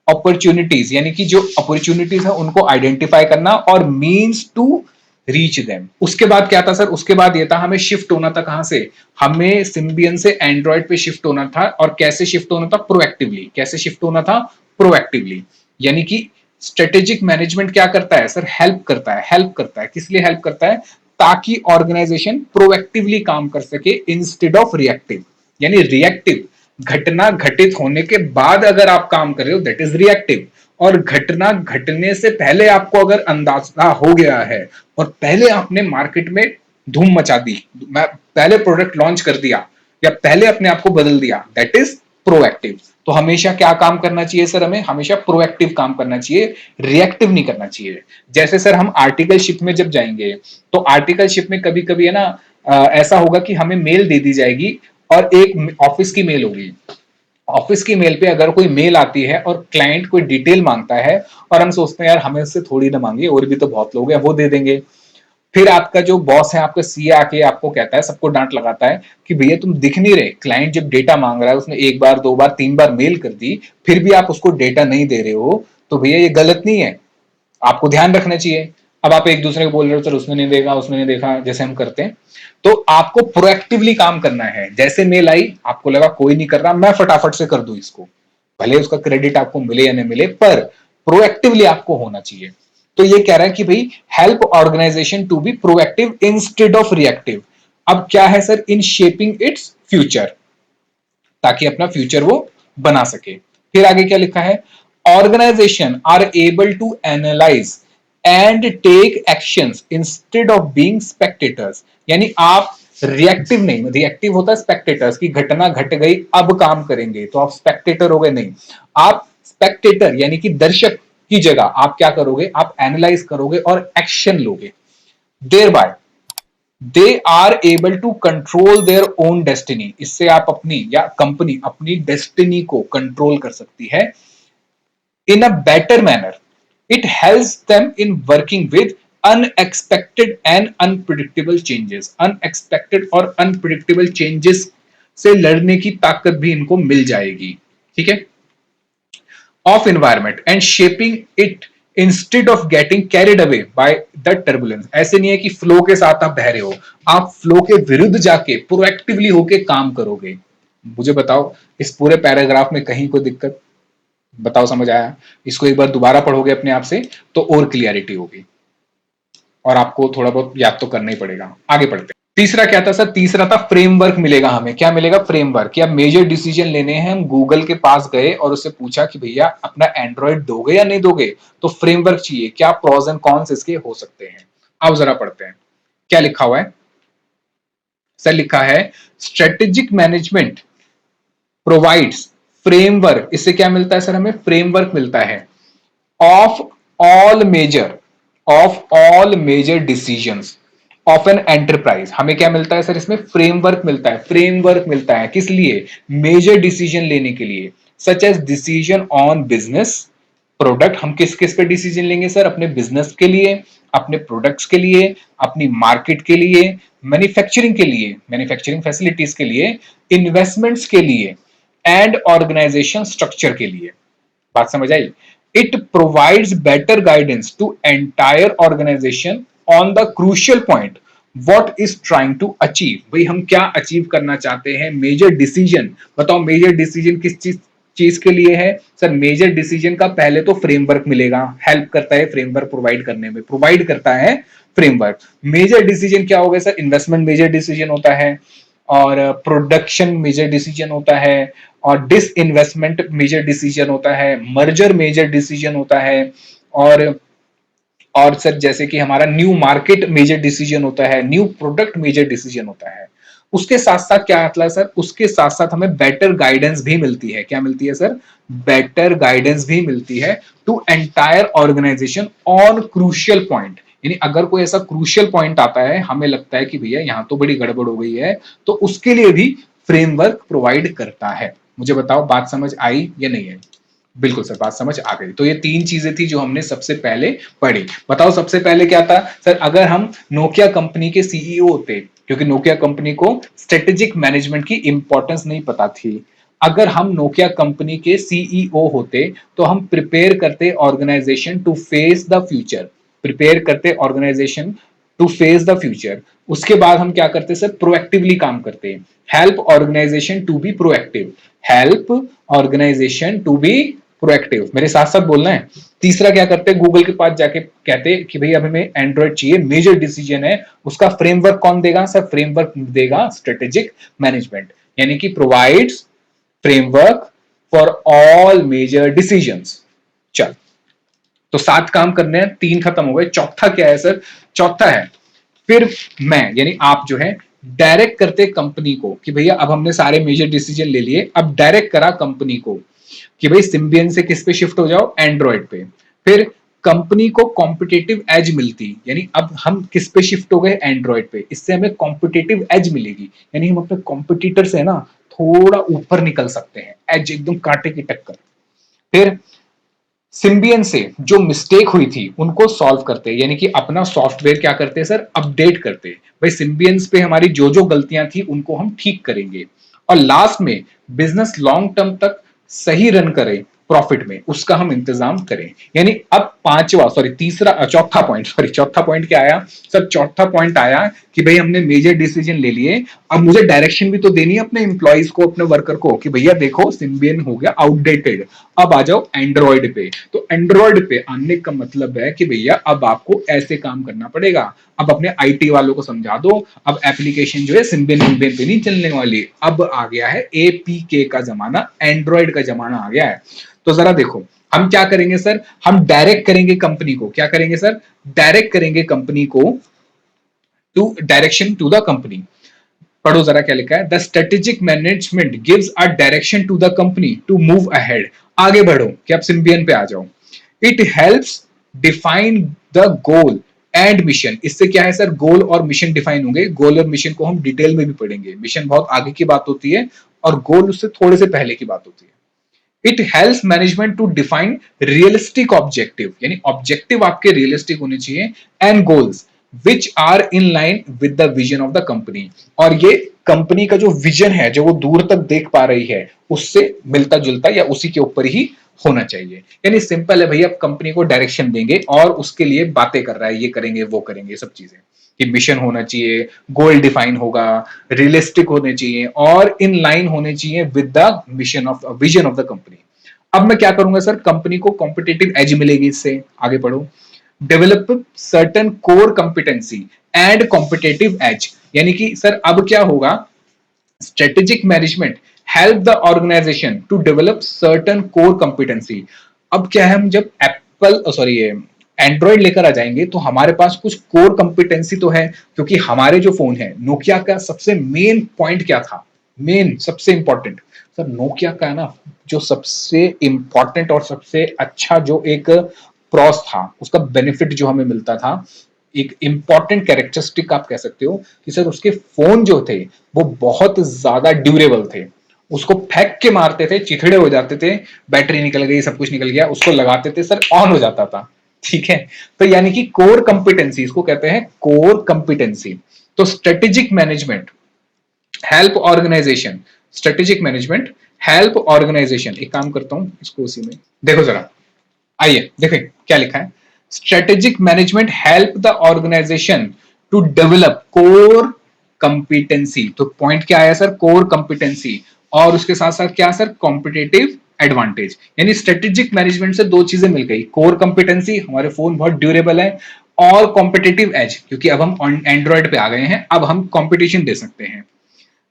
अपॉर्चुनिटीज, यानी कि जो अपॉर्चुनिटीज है उनको आइडेंटिफाई करना, और मींस टू रीच देम। उसके बाद क्या था सर, उसके बाद ये था हमें शिफ्ट होना था, कहां से, हमें सिम्बियन से एंड्रॉइड पे शिफ्ट होना था। और कैसे शिफ्ट होना था, प्रोएक्टिवली। कैसे शिफ्ट होना था, प्रोएक्टिवली। यानी कि स्ट्रेटेजिक मैनेजमेंट क्या करता है सर, हेल्प करता है। हेल्प करता है किस लिए हेल्प करता है, ताकि ऑर्गेनाइजेशन प्रोएक्टिवली काम कर सके इंस्टेड ऑफ रिएक्टिव। यानी रिएक्टिव, घटना घटित होने के बाद अगर आप काम कर रहे हो दैट इज रिएक्टिव, और घटना घटने से पहले आपको अगर अंदाजा हो गया है और पहले आपने मार्केट में धूम मचा दी, पहले प्रोडक्ट लॉन्च कर दिया या पहले अपने आप को बदल दिया, दैट इज प्रोएक्टिव। तो हमेशा क्या काम करना चाहिए सर, हमें हमेशा प्रोएक्टिव काम करना चाहिए, रिएक्टिव नहीं करना चाहिए। जैसे सर हम आर्टिकलशिप में जब जाएंगे तो आर्टिकलशिप में कभी कभी है ना, ऐसा होगा कि हमें मेल दे दी जाएगी और एक ऑफिस की मेल होगी। ऑफिस की मेल पे अगर कोई मेल आती है और क्लाइंट कोई डिटेल मांगता है और हम सोचते हैं यार हमें उससे थोड़ी ना मांगे, और भी तो बहुत लोग हैं वो दे देंगे। फिर आपका जो बॉस है, आपका सीए आके आपको कहता है, सबको डांट लगाता है कि भैया तुम दिख नहीं रहे, क्लाइंट जब डेटा मांग रहा है उसने एक बार दो बार तीन बार मेल कर दी, फिर भी आप उसको डेटा नहीं दे रहे हो, तो भैया ये गलत नहीं है, आपको ध्यान रखना चाहिए। अब आप एक दूसरे को बोल रहे हो सर उसने नहीं देखा, उसने नहीं देखा, जैसे हम करते हैं। तो आपको प्रोएक्टिवली काम करना है। जैसे मेल आई, आपको लगा कोई नहीं कर रहा, मैं फटाफट से कर दूं इसको, भले उसका क्रेडिट आपको मिले या नहीं मिले, पर प्रोएक्टिवली आपको होना चाहिए। तो ये कह रहा है कि भाई help organisation to be proactive instead of reactive. अब क्या है sir, in shaping its future, ताकि अपना फ्यूचर वो बना सके। फिर आगे क्या लिखा है, organisation are able to analyse and take actions instead of being spectators. यानी आप रिएक्टिव नहीं, रिएक्टिव होता है स्पेक्टेटर्स की, घटना घट गई अब काम करेंगे, तो आप स्पेक्टेटर हो गए, नहीं, आप स्पेक्टेटर यानी कि दर्शक की जगह आप क्या करोगे, आप एनालाइज करोगे और एक्शन लोगे। Thereby they are able to control their own destiny, इससे आप अपनी या कंपनी अपनी डेस्टिनी को कंट्रोल कर सकती है in a better manner. It helps them in working with unexpected and unpredictable changes. Unexpected और अनप्रिडिक्टेबल चेंजेस से लड़ने की ताकत भी इनको मिल जाएगी। ठीक है, of environment and shaping it instead of getting carried away by the turbulence। ऐसे नहीं है कि फ्लो के साथ आप बह रहे हो, आप फ्लो के विरुद्ध जाके प्रोएक्टिवली होके काम करोगे। मुझे बताओ इस पूरे पैराग्राफ में कहीं कोई दिक्कत, बताओ समझ आया? इसको एक बार दोबारा पढ़ोगे अपने आप से तो और क्लियरिटी होगी, और आपको थोड़ा बहुत याद तो करना ही पड़ेगा। आगे बढ़ते हैं। तीसरा क्या था सर, तीसरा था फ्रेमवर्क मिलेगा हमें। क्या मिलेगा, फ्रेमवर्क। या मेजर डिसीजन लेने हैं, हम गूगल के पास गए और उससे पूछा कि भैया अपना एंड्रॉइड दोगे या नहीं दोगे, तो फ्रेमवर्क चाहिए, क्या प्रोज एंड कॉन्स इसके हो सकते हैं। अब जरा पढ़ते हैं क्या लिखा हुआ है। सर लिखा है स्ट्रेटेजिक मैनेजमेंट प्रोवाइड्स फ्रेमवर्क। इससे क्या मिलता है सर, हमें फ्रेमवर्क मिलता है of all major, of all major decisions of an enterprise. हमें क्या मिलता है सर, इसमें फ्रेमवर्क मिलता है। फ्रेमवर्क मिलता है किस लिए, मेजर डिसीजन लेने के लिए, such as decision on business product. हम किस किस पे डिसीजन लेंगे सर, अपने बिजनेस के लिए, अपने प्रोडक्ट्स के लिए, अपनी मार्केट के लिए, मैन्युफैक्चरिंग के लिए, मैन्युफैक्चरिंग फैसिलिटीज के लिए, इन्वेस्टमेंट्स के लिए, एंड ऑर्गेनाइजेशन स्ट्रक्चर के लिए। बात समझ आई? It provides better guidance to entire organisation on the crucial point what is trying to achieve. भाई हम क्या अचीव करना चाहते हैं, मेजर डिसीजन। बताओ मेजर डिसीजन किस चीज चीज के लिए है सर, मेजर डिसीजन का पहले तो फ्रेमवर्क मिलेगा, हेल्प करता है फ्रेमवर्क प्रोवाइड करने में, प्रोवाइड करता है फ्रेमवर्क। मेजर डिसीजन क्या हो गया सर, इन्वेस्टमेंट मेजर डिसीजन होता है, और प्रोडक्शन मेजर डिसीजन होता है, और डिस इन्वेस्टमेंट मेजर डिसीजन होता है, मर्जर मेजर डिसीजन होता है, और और सर जैसे कि हमारा न्यू मार्केट मेजर डिसीजन होता है, न्यू प्रोडक्ट मेजर डिसीजन होता है, उसके साथ साथ क्या आता है सर, उसके साथ साथ हमें बेटर गाइडेंस भी मिलती है। क्या मिलती है सर? बेटर गाइडेंस भी मिलती है to entire organisation on crucial point. यानी अगर कोई ऐसा क्रूशियल पॉइंट आता है, हमें लगता है कि भैया यहां तो बड़ी गड़बड़ हो गई है, तो उसके लिए भी फ्रेमवर्क प्रोवाइड करता है। मुझे बताओ बात समझ आई या नहीं आई? बिल्कुल सर, बात समझ आ गई। तो ये तीन चीजें थी जो हमने सबसे पहले पढ़ी। बताओ सबसे पहले क्या था सर? अगर हम नोकिया कंपनी के सीईओ होते, क्योंकि नोकिया कंपनी को स्ट्रेटेजिक मैनेजमेंट की इंपॉर्टेंस नहीं पता थी, अगर हम नोकिया कंपनी के सीईओ होते तो हम प्रिपेयर करते organization to face the future, prepare करते organization to face the future. उसके बाद हम क्या करते सर? प्रोएक्टिवली काम करते, help organisation to be proactive, help organisation to be proactive. मेरे साथ साथ बोलना है। तीसरा क्या करते हैं? गूगल के पास जाके कहते हैं कि भाई अब हमें एंड्रॉइड चाहिए, मेजर डिसीजन है, उसका फ्रेमवर्क कौन देगा सर? फ्रेमवर्क देगा स्ट्रेटेजिक मैनेजमेंट, यानी कि provides framework for all major decisions. चल, तो 7 काम करने हैं, 3 खत्म हो गए। चौथा क्या है सर? चौथा है फिर मैं यानी आप जो है डायरेक्ट करते कंपनी को कि भैया अब हमने सारे मेजर डिसीजन ले लिए, अब डायरेक्ट करा कंपनी को कि भाई सिम्बियन से किस पे शिफ्ट हो जाओ? एंड्रॉइड पे। फिर कंपनी को कॉम्पिटेटिव एज मिलती, यानी अब हम किस पे शिफ्ट हो गए? एंड्रॉइड पे। इससे हमें कॉम्पिटेटिव एज मिलेगी, यानी हम अपने कॉम्पिटिटर से ना थोड़ा ऊपर निकल सकते हैं, एज एकदम कांटे की टक्कर। फिर सिम्बियन से जो मिस्टेक हुई थी उनको सॉल्व करते, यानी कि अपना सॉफ्टवेयर क्या करते हैं सर? अपडेट करते। भाई सिम्बियंस पे हमारी जो जो गलतियां थी उनको हम ठीक करेंगे। और लास्ट में बिजनेस लॉन्ग टर्म तक सही रन करे प्रॉफिट में, उसका हम इंतजाम करें। यानी अब पांचवा सॉरी तीसरा चौथा पॉइंट, सॉरी चौथा पॉइंट क्या आया सर? चौथा पॉइंट आया कि भाई हमने मेजर डिसीजन ले लिए, अब मुझे डायरेक्शन भी तो देनी है अपने एम्प्लॉइज को, अपने वर्कर को, कि भैया देखो सिम्बियन हो गया आउटडेटेड, अब आ जाओ एंड्रॉइड पे। तो एंड्रॉइड पे आने का मतलब है कि भैया अब आपको ऐसे काम करना पड़ेगा। अब अपने आईटी वालों को समझा दो, अब एप्लीकेशन जो है सिम्बियन सिम्बियन पे नहीं चलने वाली, अब आ गया है एपीके का जमाना, एंड्रॉइड का जमाना आ गया है। तो जरा देखो हम क्या करेंगे सर? हम डायरेक्ट करेंगे कंपनी को। क्या करेंगे सर? डायरेक्ट करेंगे कंपनी को to direction to the company. पढ़ो जरा क्या लिखा है? The strategic management gives a direction to the company to move ahead. आगे बढ़ो कि आप सिम्बियन पे आ जाओ। It helps define the goal and mission. इससे क्या है सर? गोल और मिशन डिफाइन होंगे। गोल और मिशन को हम डिटेल में भी पढ़ेंगे, मिशन बहुत आगे की बात होती है और गोल उससे थोड़े से पहले की बात होती है। It helps management to define realistic objective, यानी ऑब्जेक्टिव आपके रियलिस्टिक होने चाहिए, and goals which are in line with the vision of the company. और ये कंपनी का जो विजन है, जो वो दूर तक देख पा रही है, उससे मिलता जुलता या उसी के ऊपर ही होना चाहिए। यानी सिंपल है भैया, आप कंपनी को डायरेक्शन देंगे और उसके लिए बातें कर रहा है, ये करेंगे वो करेंगे सब चीजें, कि मिशन होना चाहिए, गोल डिफाइन होगा, रियलिस्टिक होने चाहिए और इन लाइन होने चाहिए with the mission of vision of the company. अब मैं क्या करूंगा सर? कंपनी को कॉम्पिटेटिव एज मिलेगी इससे। आगे बढ़ो। Develop certain core competency and competitive edge, यानी कि सर अब क्या होगा? Strategic management help the organisation to develop certain core competency. अब क्या है, हम जब एप्पल सॉरी एंड्रॉइड लेकर आ जाएंगे तो हमारे पास कुछ कोर कंपिटेंसी तो है, क्योंकि हमारे जो फोन है, नोकिया का सबसे मेन पॉइंट क्या था? मेन सबसे इंपॉर्टेंट सर नोकिया का है ना, जो सबसे इंपॉर्टेंट और सबसे अच्छा जो एक प्रॉस था, उसका बेनिफिट जो हमें मिलता था, एक इंपॉर्टेंट कैरेक्टरिस्टिक आप कह सकते हो कि सर उसके फोन जो थे वो बहुत ज्यादा ड्यूरेबल थे। उसको फेंक के मारते थे, चिथड़े हो जाते थे, बैटरी निकल गई, सब कुछ निकल गया, उसको लगाते थे सर, ऑन हो जाता था। ठीक है? तो यानी कि कोर कंपिटेंसी, इसको कहते हैं कोर कंपिटेंसी। तो strategic management help organization, strategic management help organization, एक काम करता हूं इसको उसी में देखो जरा, आइए देखें क्या लिखा है। Strategic management help the organisation to develop core competency. तो पॉइंट क्या आया सर? Core competency. और उसके साथ साथ क्या सर? Competitive advantage. यानी स्ट्रेटेजिक मैनेजमेंट से दो चीजें मिल गई, कोर कंपिटेंसी, हमारे फोन बहुत ड्यूरेबल है, और कॉम्पिटेटिव एज, क्योंकि अब हम एंड्रॉइड पे आ गए हैं, अब हम कंपटीशन दे सकते हैं।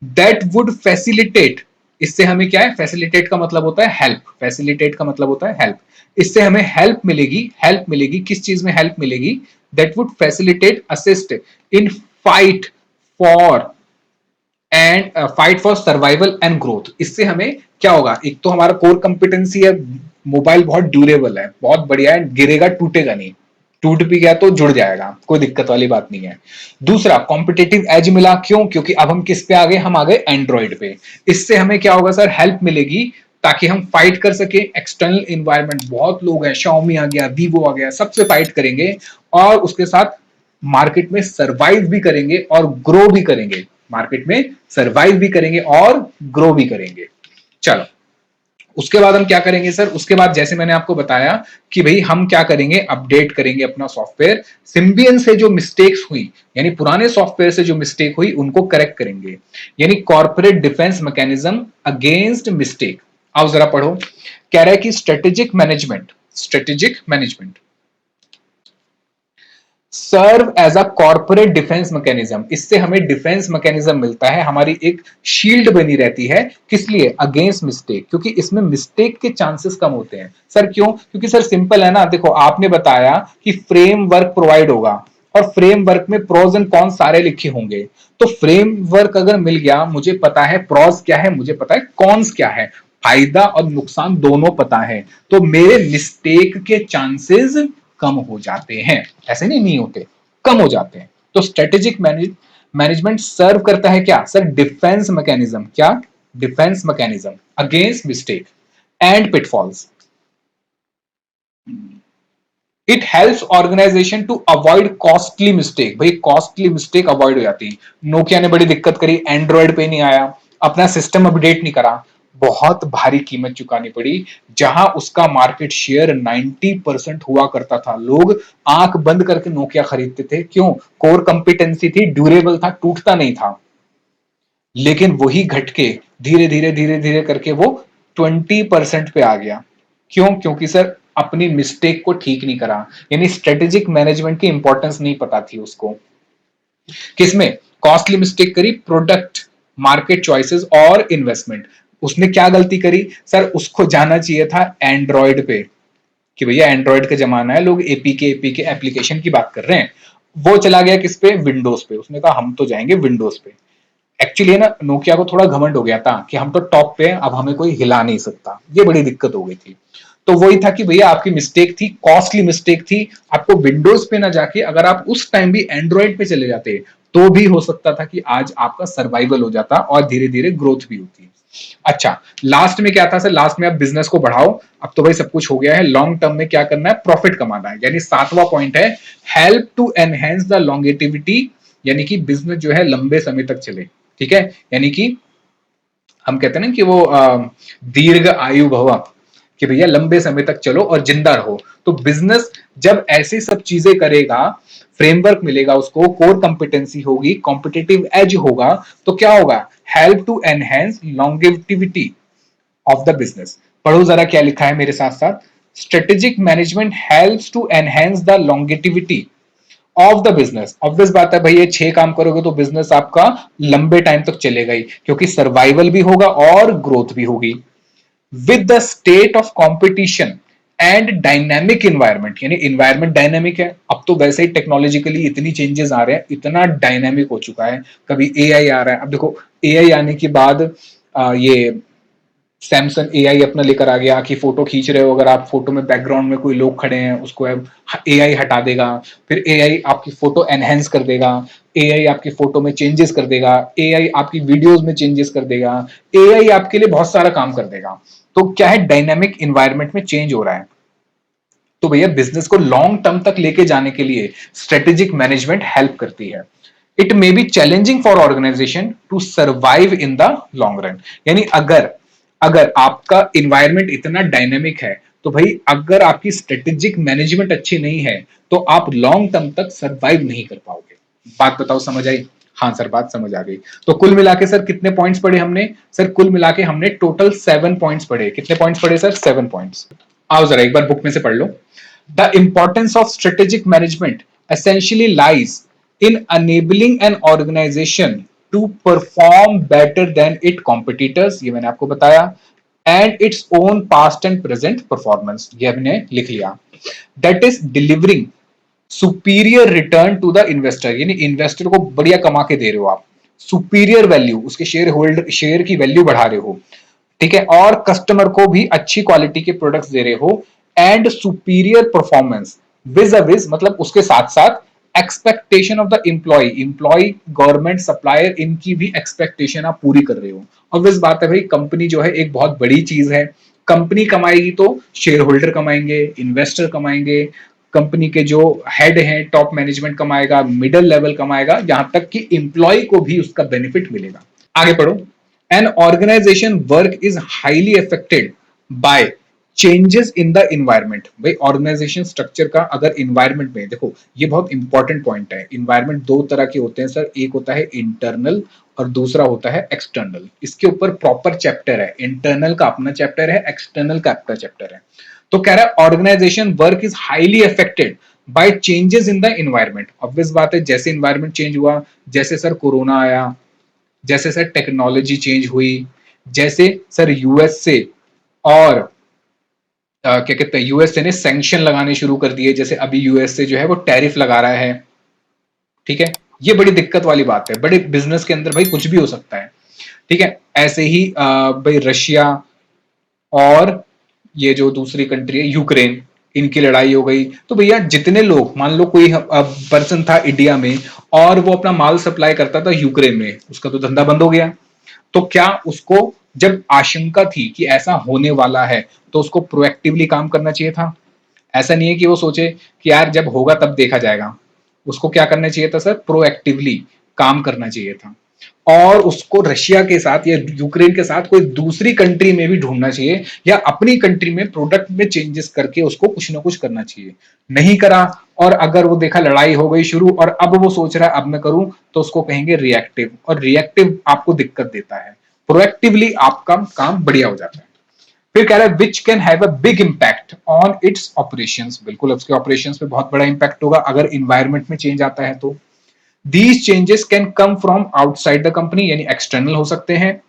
दैट वुड फैसिलिटेट इससे हमें क्या है, फैसिलिटेट का मतलब होता है हेल्प, फैसिलिटेट का मतलब होता है हेल्प। इससे हमें हेल्प मिलेगी किस चीज में हेल्प मिलेगी, that would facilitate assist in fight for and fight for survival and growth. इससे हमें क्या होगा, एक तो हमारा कोर कंपिटेंसी है, मोबाइल बहुत ड्यूरेबल है, बहुत बढ़िया है, गिरेगा टूटेगा नहीं, टूट भी गया तो जुड़ जाएगा, कोई दिक्कत वाली बात नहीं है। दूसरा, कॉम्पिटेटिव एज मिला, क्यों, क्योंकि अब हम किस पे आ गए, हम आ गए एंड्रॉइड पे। इससे हमें क्या होगा सर, हेल्प मिलेगी ताकि हम फाइट कर सके एक्सटर्नल इन्वायरमेंट, बहुत लोग हैं, Xiaomi आ गया, Vivo आ गया, सबसे फाइट करेंगे और उसके साथ मार्केट में सरवाइव भी करेंगे और ग्रो भी करेंगे, मार्केट में सरवाइव भी करेंगे और ग्रो भी करेंगे। चलो, उसके बाद हम क्या करेंगे सर, उसके बाद जैसे मैंने आपको बताया कि भाई हम क्या करेंगे, अपडेट करेंगे अपना सॉफ्टवेयर, सिम्बियन से जो मिस्टेक्स हुई, यानी पुराने सॉफ्टवेयर से जो मिस्टेक हुई उनको करेक्ट करेंगे, यानी corporate defence mechanism against mistake. आओ जरा पढ़ो, कह रहा है कि strategic management serve as a corporate defence mechanism. इससे हमें डिफेंस मैकेनिज्म मिलता है, हमारी एक शील्ड बनी रहती है, किस लिए, अगेंस्ट मिस्टेक, क्योंकि इसमें मिस्टेक के चांसेस कम होते हैं। सर क्यों, क्योंकि सर सिंपल है ना, देखो आपने बताया कि फ्रेमवर्क प्रोवाइड होगा और फ्रेमवर्क में प्रोज एंड कॉन्स सारे लिखे होंगे, तो फ्रेमवर्क अगर मिल गया, मुझे पता है प्रोज क्या है, मुझे पता है कॉन्स क्या है, फायदा और नुकसान दोनों पता है, तो मेरे मिस्टेक के चांसेस कम हो जाते हैं, ऐसे नहीं होते, कम हो जाते हैं। तो स्ट्रेटेजिक मैनेजमेंट सर्व करता है क्या सर, डिफेंस मैकेनिज्म, क्या, defence mechanism against mistake and pitfalls. It helps organization to avoid costly mistake, भाई कॉस्टली मिस्टेक अवॉइड हो जाती है। नोकिया ने बड़ी दिक्कत करी, एंड्रॉइड पे नहीं आया, अपना सिस्टम अपडेट नहीं करा, बहुत भारी कीमत चुकानी पड़ी, जहां उसका मार्केट शेयर 90% हुआ करता था, लोग आंख बंद करके नोकिया खरीदते थे, क्यों, कोर कंपिटेंसी थी, ड्यूरेबल था, टूटता नहीं था। लेकिन वही घटके धीरे धीरे करके वो 20% पे आ गया, क्यों, क्योंकि सर अपनी मिस्टेक को ठीक नहीं करा, यानी स्ट्रेटेजिक मैनेजमेंट की इंपॉर्टेंस नहीं पता थी उसको। किसमें कॉस्टली मिस्टेक करी, प्रोडक्ट, मार्केट चॉइसेस और इन्वेस्टमेंट। उसने क्या गलती करी सर, उसको जाना चाहिए था एंड्रॉइड पे, कि भैया एंड्रॉइड का जमाना है, लोग एपीके एप्लीकेशन की बात कर रहे हैं, वो चला गया किस पे, विंडोज पे, उसने कहा हम तो जाएंगे विंडोज पे। एक्चुअली है ना, नोकिया को थोड़ा घमंड हो गया था कि हम तो टॉप पे हैं, अब हमें कोई हिला नहीं सकता, ये बड़ी दिक्कत हो गई थी। तो वही था कि भैया आपकी मिस्टेक थी, कॉस्टली मिस्टेक थी, आपको विंडोज पे ना जाके अगर आप उस टाइम भी एंड्रॉइड पे चले जाते तो भी हो सकता था कि आज आपका सर्वाइवल हो जाता और धीरे धीरे ग्रोथ भी होती। अच्छा, लास्ट में क्या था सर, लास्ट में आप बिजनेस को बढ़ाओ, अब तो भाई सब कुछ हो गया है, लॉन्ग टर्म में क्या करना है, प्रॉफिट कमाना है, यानी सातवां पॉइंट है, help to enhance the longevity, यानी कि बिजनेस जो है लंबे समय तक चले, ठीक है, यानी कि हम कहते हैं ना कि वो दीर्घ आयु भव, कि भैया लंबे समय तक चलो और जिंदा रहो। तो बिजनेस जब ऐसी सब चीजें करेगा, फ्रेमवर्क मिलेगा उसको, कोर कंपिटेंसी होगी, कॉम्पिटेटिव एज होगा, तो क्या होगा, help to enhance longevity of the business. पढ़ो जरा क्या लिखा है मेरे साथ साथ, strategic management helps to enhance the longevity of the business. Obvious बात है भाई, ये 6 काम करोगे तो बिजनेस आपका लंबे टाइम तक चलेगा ही, क्योंकि सर्वाइवल भी होगा और ग्रोथ भी होगी। With the state of competition and dynamic environment, यानी इन्वायरमेंट डायनेमिक है, अब तो वैसे ही टेक्नोलॉजिकली इतनी चेंजेस आ रहे हैं, इतना डायनेमिक हो चुका है, कभी एआई आ रहा है, अब देखो एआई आने के बाद ये सैमसंग एआई अपना लेकर आ गया कि फोटो खींच रहे हो, अगर आप फोटो में बैकग्राउंड में कोई लोग खड़े हैं उसको एआई हटा देगा, फिर एआई आपकी फोटो एनहेंस कर देगा, एआई आपकी फोटो में चेंजेस कर देगा, एआई आपकी वीडियोस में चेंजेस कर देगा, एआई आपके लिए बहुत सारा काम कर देगा। तो क्या है, डायनामिक इन्वायरमेंट में चेंज हो रहा है, तो भैया बिजनेस को लॉन्ग टर्म तक लेके जाने के लिए स्ट्रेटेजिक मैनेजमेंट हेल्प करती है। It may be challenging for organization to survive in the long run, यानी अगर अगर आपका इन्वायरमेंट इतना डायनेमिक है, तो भाई अगर आपकी स्ट्रेटेजिक मैनेजमेंट अच्छी नहीं है, तो आप लॉन्ग टर्म तक सर्वाइव नहीं कर पाओगे। बात बताओ समझ आई, हाँ सर बात समझ आ गई। तो कुल मिला के सर कितने पॉइंट्स पढ़े हमने, सर कुल मिला के हमने टोटल 7 पॉइंट्स पढ़े, कितने पॉइंट्स पढ़े सर, 7 पॉइंट्स। आओ जरा एक बार बुक में से पढ़ लो। The importance of strategic management essentially lies in enabling an organization to perform better than it competitors, ये मैंने आपको बताया, and its own past and present performance, ये हमने लिख लिया। That is delivering superior return to the investor, यानी investor को बढ़िया कमा के दे रहे हो आप, सुपीरियर वैल्यू, उसके शेयर की वैल्यू बढ़ा रहे हो, ठीक है, और कस्टमर को भी अच्छी क्वालिटी के प्रोडक्ट्स दे रहे हो, and superior performance vis a vis, मतलब उसके साथ साथ expectation of the employee government supplier, इनकी भी एक्सपेक्टेशन आप पूरी कर रहे हो। ऑब्वियस बात है भाई, कंपनी जो है एक बहुत बड़ी चीज है, कंपनी कमाएगी तो शेयर होल्डर कमाएंगे, इन्वेस्टर कमाएंगे, कंपनी के जो हेड हैं टॉप मैनेजमेंट कमाएगा, मिडिल लेवल कमाएगा, यहां तक कि इंप्लॉय को भी उसका बेनिफिट मिलेगा। आगे पढ़ो। An organization work is highly affected by changes in the environment. भाई ऑर्गेनाइजेशन स्ट्रक्चर का अगर इन्वायरमेंट में देखो, ये बहुत इंपॉर्टेंट पॉइंट है, इन्वायरमेंट दो तरह के होते हैं सर, एक होता है इंटरनल और दूसरा होता है एक्सटर्नल। इसके ऊपर प्रॉपर चैप्टर है, इंटरनल का अपना चैप्टर है, एक्सटर्नल का अपना चैप्टर है। तो कह रहा है organization work is highly affected by changes in the environment. Obvious बात है, जैसे इन्वायरमेंट चेंज हुआ, जैसे सर कोरोना आया, जैसे सर टेक्नोलॉजी चेंज हुई, जैसे सर यूएस से और क्या कहते हैं, यूएसए ने सैंक्शन लगाने शुरू कर दिए, जैसे अभी यूएसए जो है वो टैरिफ लगा रहा है, ठीक है, ये बड़ी दिक्कत वाली बात है, बड़े बिजनेस के अंदर भाई कुछ भी हो सकता है, ठीक है। ऐसे ही भाई रशिया और ये जो दूसरी कंट्री है यूक्रेन, इनकी लड़ाई हो गई, तो भैया जितने लोग, मान लो कोई पर्सन था इंडिया में और वो अपना माल सप्लाई करता था यूक्रेन में, उसका तो धंधा बंद हो गया, तो क्या उसको जब आशंका थी कि ऐसा होने वाला है तो उसको प्रोएक्टिवली काम करना चाहिए था? ऐसा नहीं है कि वो सोचे कि यार जब होगा तब देखा जाएगा, उसको क्या करना चाहिए था सर, प्रोएक्टिवली काम करना चाहिए था, और उसको रशिया के साथ या यूक्रेन के साथ कोई दूसरी कंट्री में भी ढूंढना चाहिए, या अपनी कंट्री में प्रोडक्ट में चेंजेस करके उसको कुछ ना कुछ करना चाहिए। नहीं करा, और अगर वो देखा लड़ाई हो गई शुरू और अब वो सोच रहा है अब मैं करूं, तो उसको कहेंगे रिएक्टिव, और रिएक्टिव आपको दिक्कत देता है। प्रोएक्टिवली आपका काम बढ़िया हो जाता है। फिर कह रहा है which can have a big impact on it's operations, बिल्कुल उसके ऑपरेशंस पे बहुत बड़ा इंपैक्ट होगा अगर इन्वायरमेंट में चेंज आता है तो। These changes can come from outside the company, यानी एक्सटर्नल हो सकते हैं,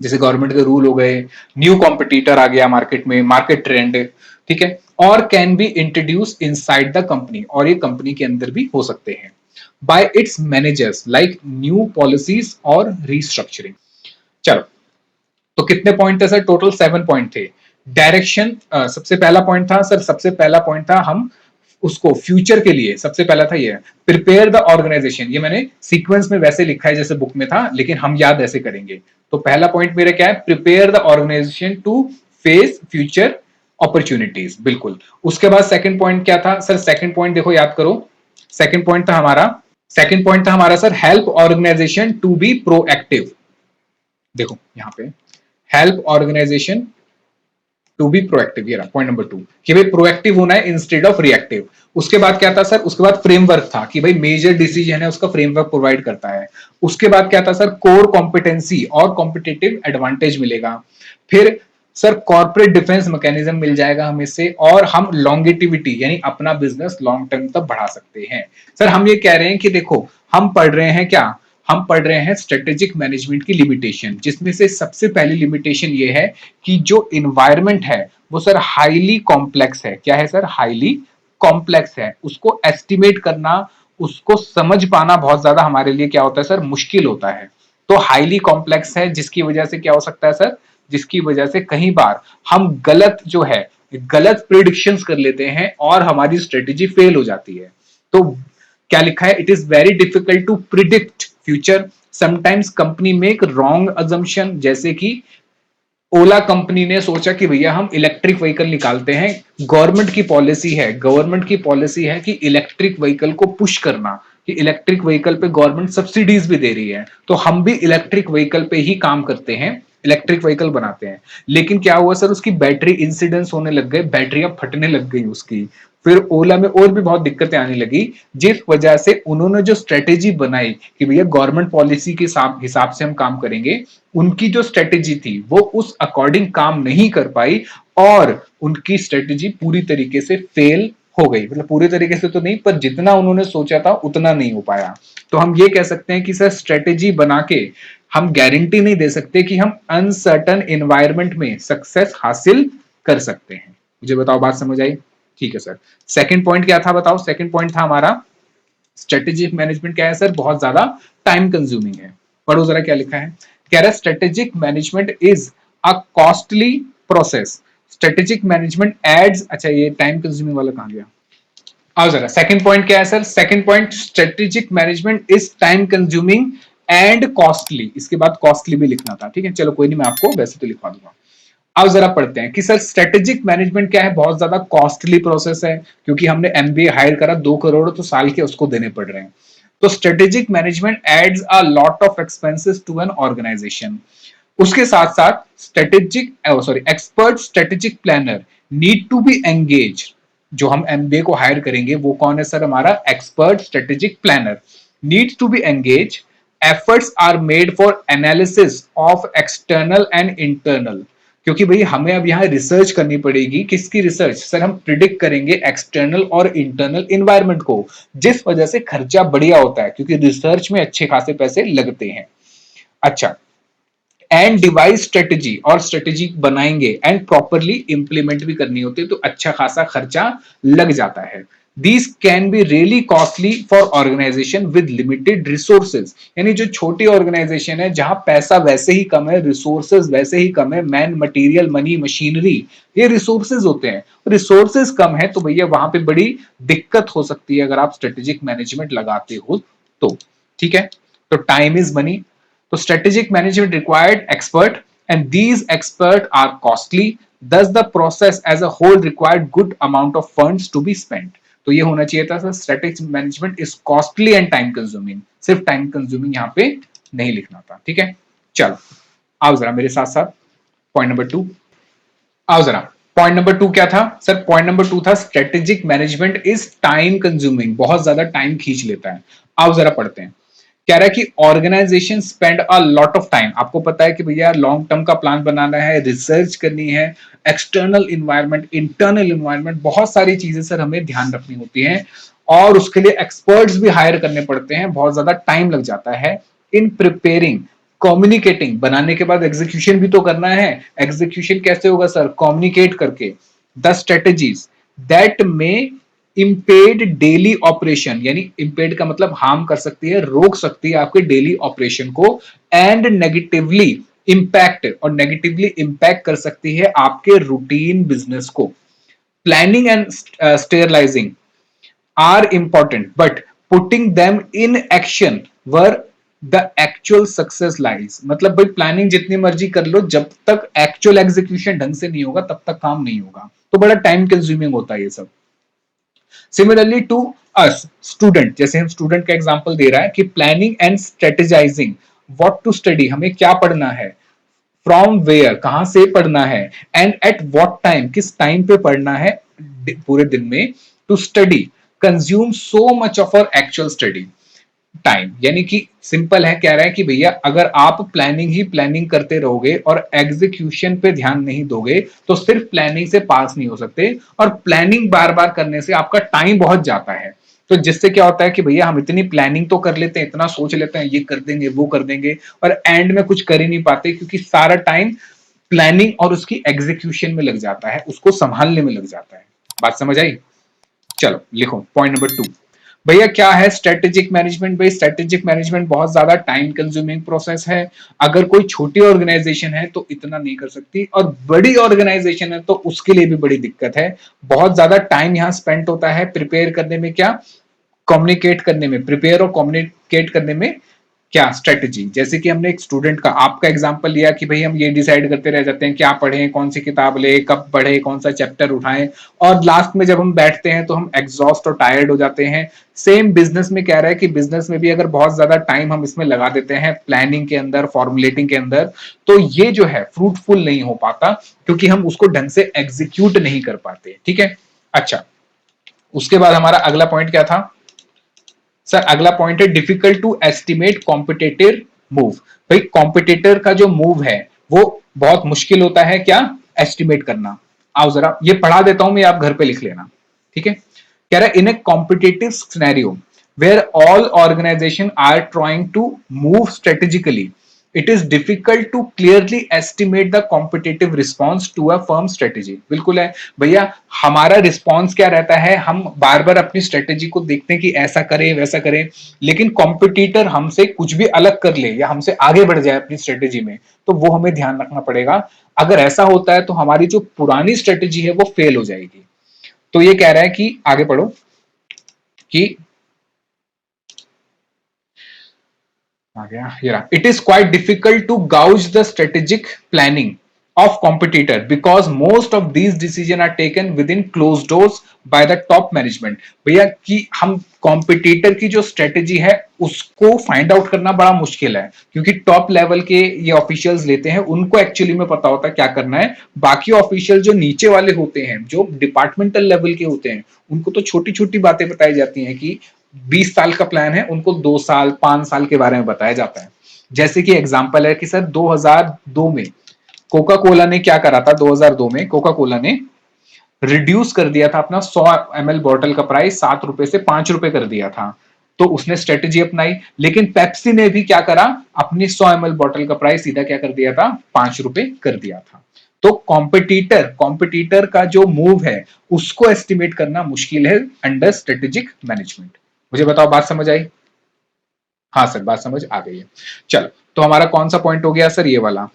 जैसे गवर्नमेंट के रूल हो गए, न्यू कॉम्पिटिटर आ गया मार्केट में, मार्केट ट्रेंड, ठीक है, और can be introduce inside the company, और ये कंपनी के अंदर भी हो सकते हैं, bye it's managers like new policies और रीस्ट्रक्चरिंग। चलो, तो कितने पॉइंट थे सर, टोटल 7 पॉइंट थे। डायरेक्शन सबसे पहला पॉइंट था सर, सबसे पहला पॉइंट था हम उसको फ्यूचर के लिए, सबसे पहला था ये प्रिपेयर द ऑर्गेनाइजेशन, ये मैंने सीक्वेंस में वैसे लिखा है जैसे बुक में था, लेकिन हम याद ऐसे करेंगे। तो पहला पॉइंट मेरा क्या है, prepare the organisation to face future opportunities, बिल्कुल। उसके बाद सेकंड पॉइंट क्या था सर, सेकंड पॉइंट देखो याद करो, सेकंड पॉइंट था हमारा, सेकंड पॉइंट था हमारा sir, help organisation to be proactive. देखो यहां पे help organisation to be proactive, ये रहा पॉइंट नंबर 2, कि भाई प्रोएक्टिव होना है इंस्टेड ऑफ रिएक्टिव। उसके बाद क्या था सर, उसके बाद फ्रेमवर्क था कि भाई मेजर डिसीजन है उसका फ्रेमवर्क प्रोवाइड करता है। उसके बाद क्या था सर, कोर कॉम्पिटेंसी और कॉम्पिटेटिव एडवांटेज मिलेगा। फिर सर कॉर्पोरेट डिफेंस मैकेनिज्म मिल जाएगा हमें से, और हम लॉन्गेटिविटी यानी अपना बिजनेस लॉन्ग टर्म तक बढ़ा सकते हैं। सर हम ये कह रहे हैं कि देखो, हम पढ़ रहे हैं क्या, हम पढ़ रहे हैं स्ट्रेटेजिक मैनेजमेंट की लिमिटेशन, जिसमें से सबसे पहली लिमिटेशन ये है कि जो इन्वायरमेंट है वो सर हाईली कॉम्प्लेक्स है। क्या है सर, हाईली कॉम्प्लेक्स है, उसको एस्टिमेट करना, उसको समझ पाना बहुत ज्यादा हमारे लिए क्या होता है सर, मुश्किल होता है। तो हाईली कॉम्प्लेक्स है, जिसकी वजह से क्या हो सकता है सर, जिसकी वजह से कई बार हम गलत जो है, गलत प्रिडिक्शंस कर लेते हैं और हमारी स्ट्रेटेजी फेल हो जाती है। तो क्या लिखा है, it is very difficult to predict future, sometimes company make wrong assumption, जैसे कि ओला कंपनी ने सोचा कि भैया हम इलेक्ट्रिक व्हीकल निकालते हैं, गवर्नमेंट की पॉलिसी है कि इलेक्ट्रिक व्हीकल को पुश करना, कि इलेक्ट्रिक व्हीकल पे गवर्नमेंट सब्सिडीज भी दे रही है, तो हम भी इलेक्ट्रिक व्हीकल पे ही काम करते हैं, इलेक्ट्रिक व्हीकल बनाते हैं। लेकिन क्या हुआ सर, उसकी बैटरी इंसिडेंस होने लग गए, बैटरियां फटने लग गई उसकी, फिर ओला में और भी बहुत दिक्कतें आने लगी, जिस वजह से उन्होंने जो स्ट्रेटेजी बनाई कि भैया गवर्नमेंट पॉलिसी के हिसाब से हम काम करेंगे, उनकी जो स्ट्रेटेजी थी वो उस अकॉर्डिंग काम नहीं कर पाई, और उनकी स्ट्रेटेजी पूरी तरीके से फेल हो गई, मतलब पूरी तरीके से तो नहीं, पर जितना उन्होंने सोचा था उतना नहीं हो पाया। तो हम ये कह सकते हैं कि सर स्ट्रेटेजी बना के हम गारंटी नहीं दे सकते कि हम अनसर्टन एनवायरनमेंट में सक्सेस हासिल कर सकते हैं। मुझे बताओ, बात समझ आई? ठीक है सर। सेकंड पॉइंट क्या था बताओ? सेकंड पॉइंट था हमारा स्ट्रेटेजिक मैनेजमेंट क्या है सर? बहुत ज्यादा टाइम कंज्यूमिंग है। पढ़ो जरा क्या लिखा है। कह रहा है strategic management is a costly process. Strategic management adds, अच्छा ये टाइम कंज्यूमिंग वाला कहां गया? आओ जरा, सेकंड पॉइंट क्या है sir? Second point, strategic management is time consuming and costly. इसके बाद कॉस्टली भी लिखना था, ठीक है, चलो कोई नहीं, मैं आपको वैसे तो लिखवा दूंगा। अब जरा पढ़ते हैं कि सर स्ट्रेटेजिक मैनेजमेंट क्या है? बहुत ज्यादा कॉस्टली प्रोसेस है, क्योंकि हमने एमबीए हायर करा 2 करोड़ तो साल के उसको देने पड़ रहे हैं। तो strategic management adds a lot of expenses to an organization. उसके साथ साथ strategic sorry expert strategic planner need to be engage. जो हम एमबीए को हायर करेंगे वो कौन है सर? हमारा expert strategic planner needs to be engage. Efforts are made for analysis of external and internal. क्योंकि भाई हमें अब यहाँ रिसर्च करनी पड़ेगी। किसकी रिसर्च सर? हम प्रिडिक्ट करेंगे एक्सटर्नल और इंटरनल इन्वायरमेंट को, जिस वजह से खर्चा बढ़िया होता है, क्योंकि रिसर्च में अच्छे खासे पैसे लगते हैं। अच्छा, एंड डिवाइस स्ट्रेटेजी, और स्ट्रेटेजी बनाएंगे एंड प्रॉपरली इंप्लीमेंट भी करनी होती है, तो अच्छा खासा खर्चा लग जाता है। These can be really costly for organization with limited resources. यानी जो छोटी ऑर्गेनाइजेशन है, जहां पैसा वैसे ही कम है, रिसोर्सेज वैसे ही कम है, मैन मटीरियल मनी मशीनरी ये रिसोर्सेज होते हैं, रिसोर्सेज कम है, तो भैया वहां पे बड़ी दिक्कत हो सकती है अगर आप स्ट्रेटेजिक मैनेजमेंट लगाते हो तो। ठीक है, तो टाइम इज मनी। तो strategic management required expert, and these experts are costly. Thus, the process as a whole required good amount of funds to be spent. तो ये होना चाहिए था sir, strategic management is costly and time consuming. सिर्फ time consuming यहाँ पे नहीं लिखना था, ठीक है। चलो आओ जरा मेरे साथ साथ पॉइंट नंबर 2। आओ जरा, पॉइंट नंबर 2 क्या था सर? पॉइंट नंबर 2 था strategic management is time consuming, बहुत ज्यादा टाइम खींच लेता है। आओ जरा पढ़ते हैं। कह रहा है कि organization spend a lot of time. आपको पता है कि भैया लॉन्ग टर्म का प्लान बनाना है, रिसर्च करनी है, एक्सटर्नल इन्वायरमेंट इंटरनल इन्वायरमेंट, बहुत सारी चीजें सर हमें ध्यान रखनी होती हैं, और उसके लिए एक्सपर्ट्स भी हायर करने पड़ते हैं, बहुत ज्यादा टाइम लग जाता है इन प्रिपेयरिंग कम्युनिकेटिंग। बनाने के बाद एग्जीक्यूशन भी तो करना है। एग्जीक्यूशन कैसे होगा सर? कम्युनिकेट करके। द स्ट्रेटेजीज दैट में इम्पेड डेली ऑपरेशन, यानी इम्पेड का मतलब हार्म कर सकती है, रोक सकती है आपके डेली ऑपरेशन को, एंड नेगेटिवली इंपैक्ट, और नेगेटिवली इंपैक्ट कर सकती है आपके रूटीन बिजनेस को। Planning and strategizing are important, but putting them in action where the actual success lies। मतलब भाई प्लानिंग जितनी मर्जी कर लो, जब तक एक्चुअल एग्जीक्यूशन ढंग से नहीं होगा तब तक काम नहीं होगा, तो बड़ा टाइम कंज्यूमिंग होता है ये सब। सिमिलरली टू अस स्टूडेंट, जैसे हम स्टूडेंट का एग्जांपल दे रहा है कि planning and strategizing what to study, हमें क्या पढ़ना है, फ्रॉम वेयर कहां से पढ़ना है, एंड एट व्हाट टाइम किस टाइम पे पढ़ना है पूरे दिन में, to study consume so much of our actual study time. यानी कि सिंपल है, कह रहा है कि भैया अगर आप प्लानिंग ही प्लानिंग करते रहोगे और एग्जीक्यूशन पे ध्यान नहीं दोगे तो सिर्फ प्लानिंग से पास नहीं हो सकते, और प्लानिंग बार बार करने से आपका टाइम बहुत जाता है। तो जिससे क्या होता है कि भैया हम इतनी प्लानिंग तो कर लेते हैं, इतना सोच लेते हैं ये कर देंगे वो कर देंगे, और एंड में कुछ कर ही नहीं पाते, क्योंकि सारा टाइम प्लानिंग और उसकी एग्जीक्यूशन में लग जाता है, उसको संभालने में लग जाता है। बात समझ आई? चलो लिखो पॉइंट नंबर 2। भैया क्या है स्ट्रेटेजिक मैनेजमेंट? भाई स्ट्रेटेजिक मैनेजमेंट बहुत ज्यादा टाइम कंज्यूमिंग प्रोसेस है। अगर कोई छोटी ऑर्गेनाइजेशन है तो इतना नहीं कर सकती, और बड़ी ऑर्गेनाइजेशन है तो उसके लिए भी बड़ी दिक्कत है। बहुत ज्यादा टाइम यहाँ स्पेंड होता है प्रिपेयर करने में, क्या कम्युनिकेट करने में, प्रिपेयर और कम्युनिकेट करने में, क्या स्ट्रेटेजी। जैसे कि हमने एक स्टूडेंट का आपका एग्जांपल लिया कि भाई हम ये डिसाइड करते रह जाते हैं क्या पढ़ें, कौन सी किताब ले, कब पढ़े, कौन सा चैप्टर उठाएं, और लास्ट में जब हम बैठते हैं तो हम एग्जॉस्ट और टायर्ड हो जाते हैं। सेम बिजनेस में कह रहा है कि बिजनेस में भी अगर बहुत ज्यादा टाइम हम इसमें लगा देते हैं प्लानिंग के अंदर, फॉर्मुलेटिंग के अंदर, तो ये जो है फ्रूटफुल नहीं हो पाता, क्योंकि हम उसको ढंग से एग्जीक्यूट नहीं कर पाते। ठीक है, अच्छा उसके बाद हमारा अगला पॉइंट क्या था सर? अगला पॉइंट है difficult to estimate competitive move. भाई कॉम्पिटेटर का जो मूव है वो बहुत मुश्किल होता है क्या एस्टिमेट करना। आओ जरा ये पढ़ा देता हूं मैं, आप घर पे लिख लेना, ठीक है। कह रहा है in a competitive scenario where all organization are trying to move strategically it is difficult to clearly estimate the competitive response to a firm strategy. बिल्कुल है भैया, हमारा रिस्पॉन्स क्या रहता है, हम बार बार अपनी स्ट्रेटेजी को देखते हैं कि ऐसा करें वैसा करें, लेकिन कॉम्पिटिटर हमसे कुछ भी अलग कर ले या हमसे आगे बढ़ जाए अपनी स्ट्रेटेजी में, तो वो हमें ध्यान रखना पड़ेगा। अगर ऐसा होता है तो हमारी जो पुरानी स्ट्रेटेजी है वो फेल हो जाएगी। तो ये कह रहा है कि आगे पढ़ो कि आ गया ये रहा, it is quite difficult to gauge the strategic planning of competitor because most of these decision are taken within close doors by the top management. भैया कि हम कॉम्पिटिटर की जो स्ट्रेटेजी है उसको फाइंड आउट करना बड़ा मुश्किल है, क्योंकि टॉप लेवल के ये ऑफिशियल्स लेते हैं, उनको एक्चुअली में पता होता है क्या करना है। बाकी ऑफिशियल जो नीचे वाले होते हैं, जो डिपार्टमेंटल लेवल के होते हैं, उनको तो छोटी छोटी बातें बताई जाती हैं कि 20 साल का प्लान है, उनको 2 साल 5 साल के बारे में बताया जाता है। जैसे कि एग्जांपल है कि सर 2002 में कोका कोला ने क्या करा था, 2002 में कोका कोला ने रिड्यूस कर दिया था अपना 100 ml बॉटल का प्राइस ₹7 से ₹5 कर दिया था। तो उसने स्ट्रेटेजी अपनाई, लेकिन पेप्सी ने भी क्या करा, अपनी 100 ml बॉटल का प्राइस सीधा क्या कर दिया था, ₹5 कर दिया था। तो कॉम्पिटिटर कॉम्पिटिटर का जो मूव है उसको एस्टिमेट करना मुश्किल है अंडर स्ट्रेटेजिक मैनेजमेंट। मुझे बताओ बात समझ आई? हाँ सर, बात समझ आ गई है। चलो, तो हमारा कौन सा पॉइंट हो गया सर, ये वाला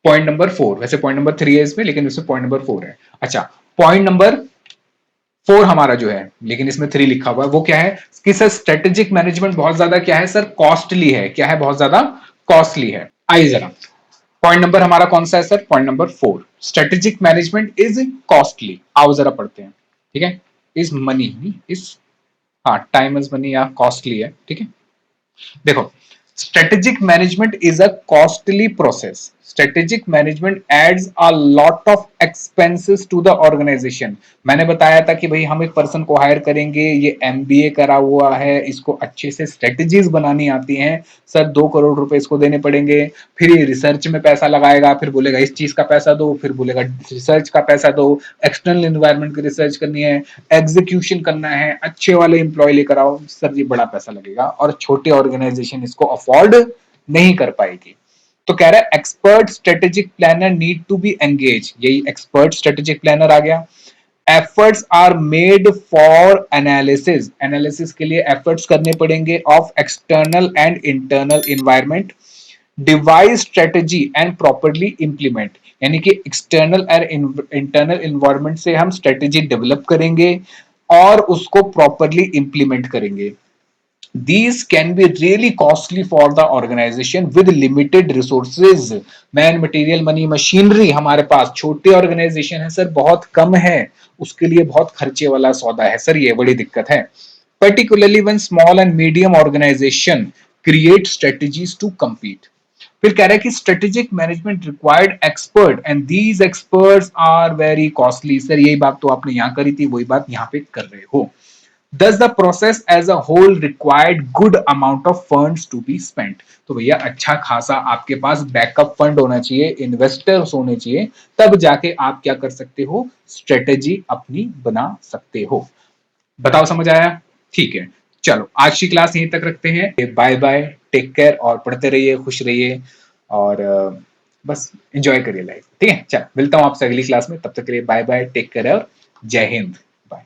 पॉइंट नंबर 4। वैसे पॉइंट नंबर 3 है इसमें, लेकिन इसमें पॉइंट नंबर 4 है। अच्छा, पॉइंट नंबर 4 हमारा जो है, लेकिन इसमें 3 लिखा हुआ है, वो क्या है कि सर स्ट्रेटेजिक मैनेजमेंट बहुत ज्यादा क्या है सर, कॉस्टली है। क्या है, बहुत ज्यादा कॉस्टली है। आइए जरा, पॉइंट नंबर हमारा कौन सा है sir, point number 4, strategic management is costly. आओ जरा पढ़ते हैं, ठीक है। इज मनी इज, हाँ टाइम इज मनी या कॉस्टली है, ठीक है। देखो, strategic management is a costly process. Strategic management adds a lot of expenses to the organization. मैंने बताया था कि भाई हम एक पर्सन को हायर करेंगे, ये एमबीए करा हुआ है, इसको अच्छे से स्ट्रेटेजीज बनानी आती हैं, सर 2 करोड़ रुपए इसको देने पड़ेंगे। फिर ये रिसर्च में पैसा लगाएगा, फिर बोलेगा इस चीज का पैसा दो, फिर बोलेगा रिसर्च का पैसा दो, एक्सटर्नल इन्वायरमेंट की रिसर्च करनी है, एग्जीक्यूशन करना है, अच्छे वाले इंप्लॉय लेकर आओ, सर ये बड़ा पैसा लगेगा और छोटे ऑर्गेनाइजेशन इसको अफोर्ड नहीं कर पाएगी। तो कह रहा है expert strategic planner need to be engage, यही एक्सपर्ट स्ट्रेटेजिक प्लानर आ गया। Efforts are made for analysis, analysis के लिए एफर्ट्स करने पड़ेंगे of external and internal environment, devise strategy and properly implement, यानी कि एक्सटर्नल और इंटरनल इन्वायरमेंट से हम स्ट्रेटेजी डेवलप करेंगे और उसको प्रॉपरली इंप्लीमेंट करेंगे। These can be really costly for the organization with limited resources, man material money machinery हमारे पास छोटे ऑर्गेनाइजेशन है सर, बहुत कम है, उसके लिए बहुत खर्चे वाला सौदा है सर, ये बड़ी दिक्कत है। particularly when small and medium organization create strategies to compete। फिर कह रहा है कि strategic management required expert and these experts are very costly. Sir यही बात तो आपने यहां करी थी, वही बात यहां पे कर रहे हो। Thus the process as a whole required good amount of funds to be spent। तो भैया अच्छा खासा आपके पास बैकअप फंड होना चाहिए, इन्वेस्टर्स होने चाहिए, तब जाके आप क्या कर सकते हो, स्ट्रेटेजी अपनी बना सकते हो। बताओ समझ आया? ठीक है, चलो आज की क्लास यहीं तक रखते हैं। बाय बाय, टेक केयर और पढ़ते रहिए, खुश रहिए और बस एंजॉय करिए लाइफ, ठीक है। चलो मिलता हूँ आपसे अगली क्लास में, तब तक के लिए बाय बाय, टेक केयर और जय हिंद। बाय।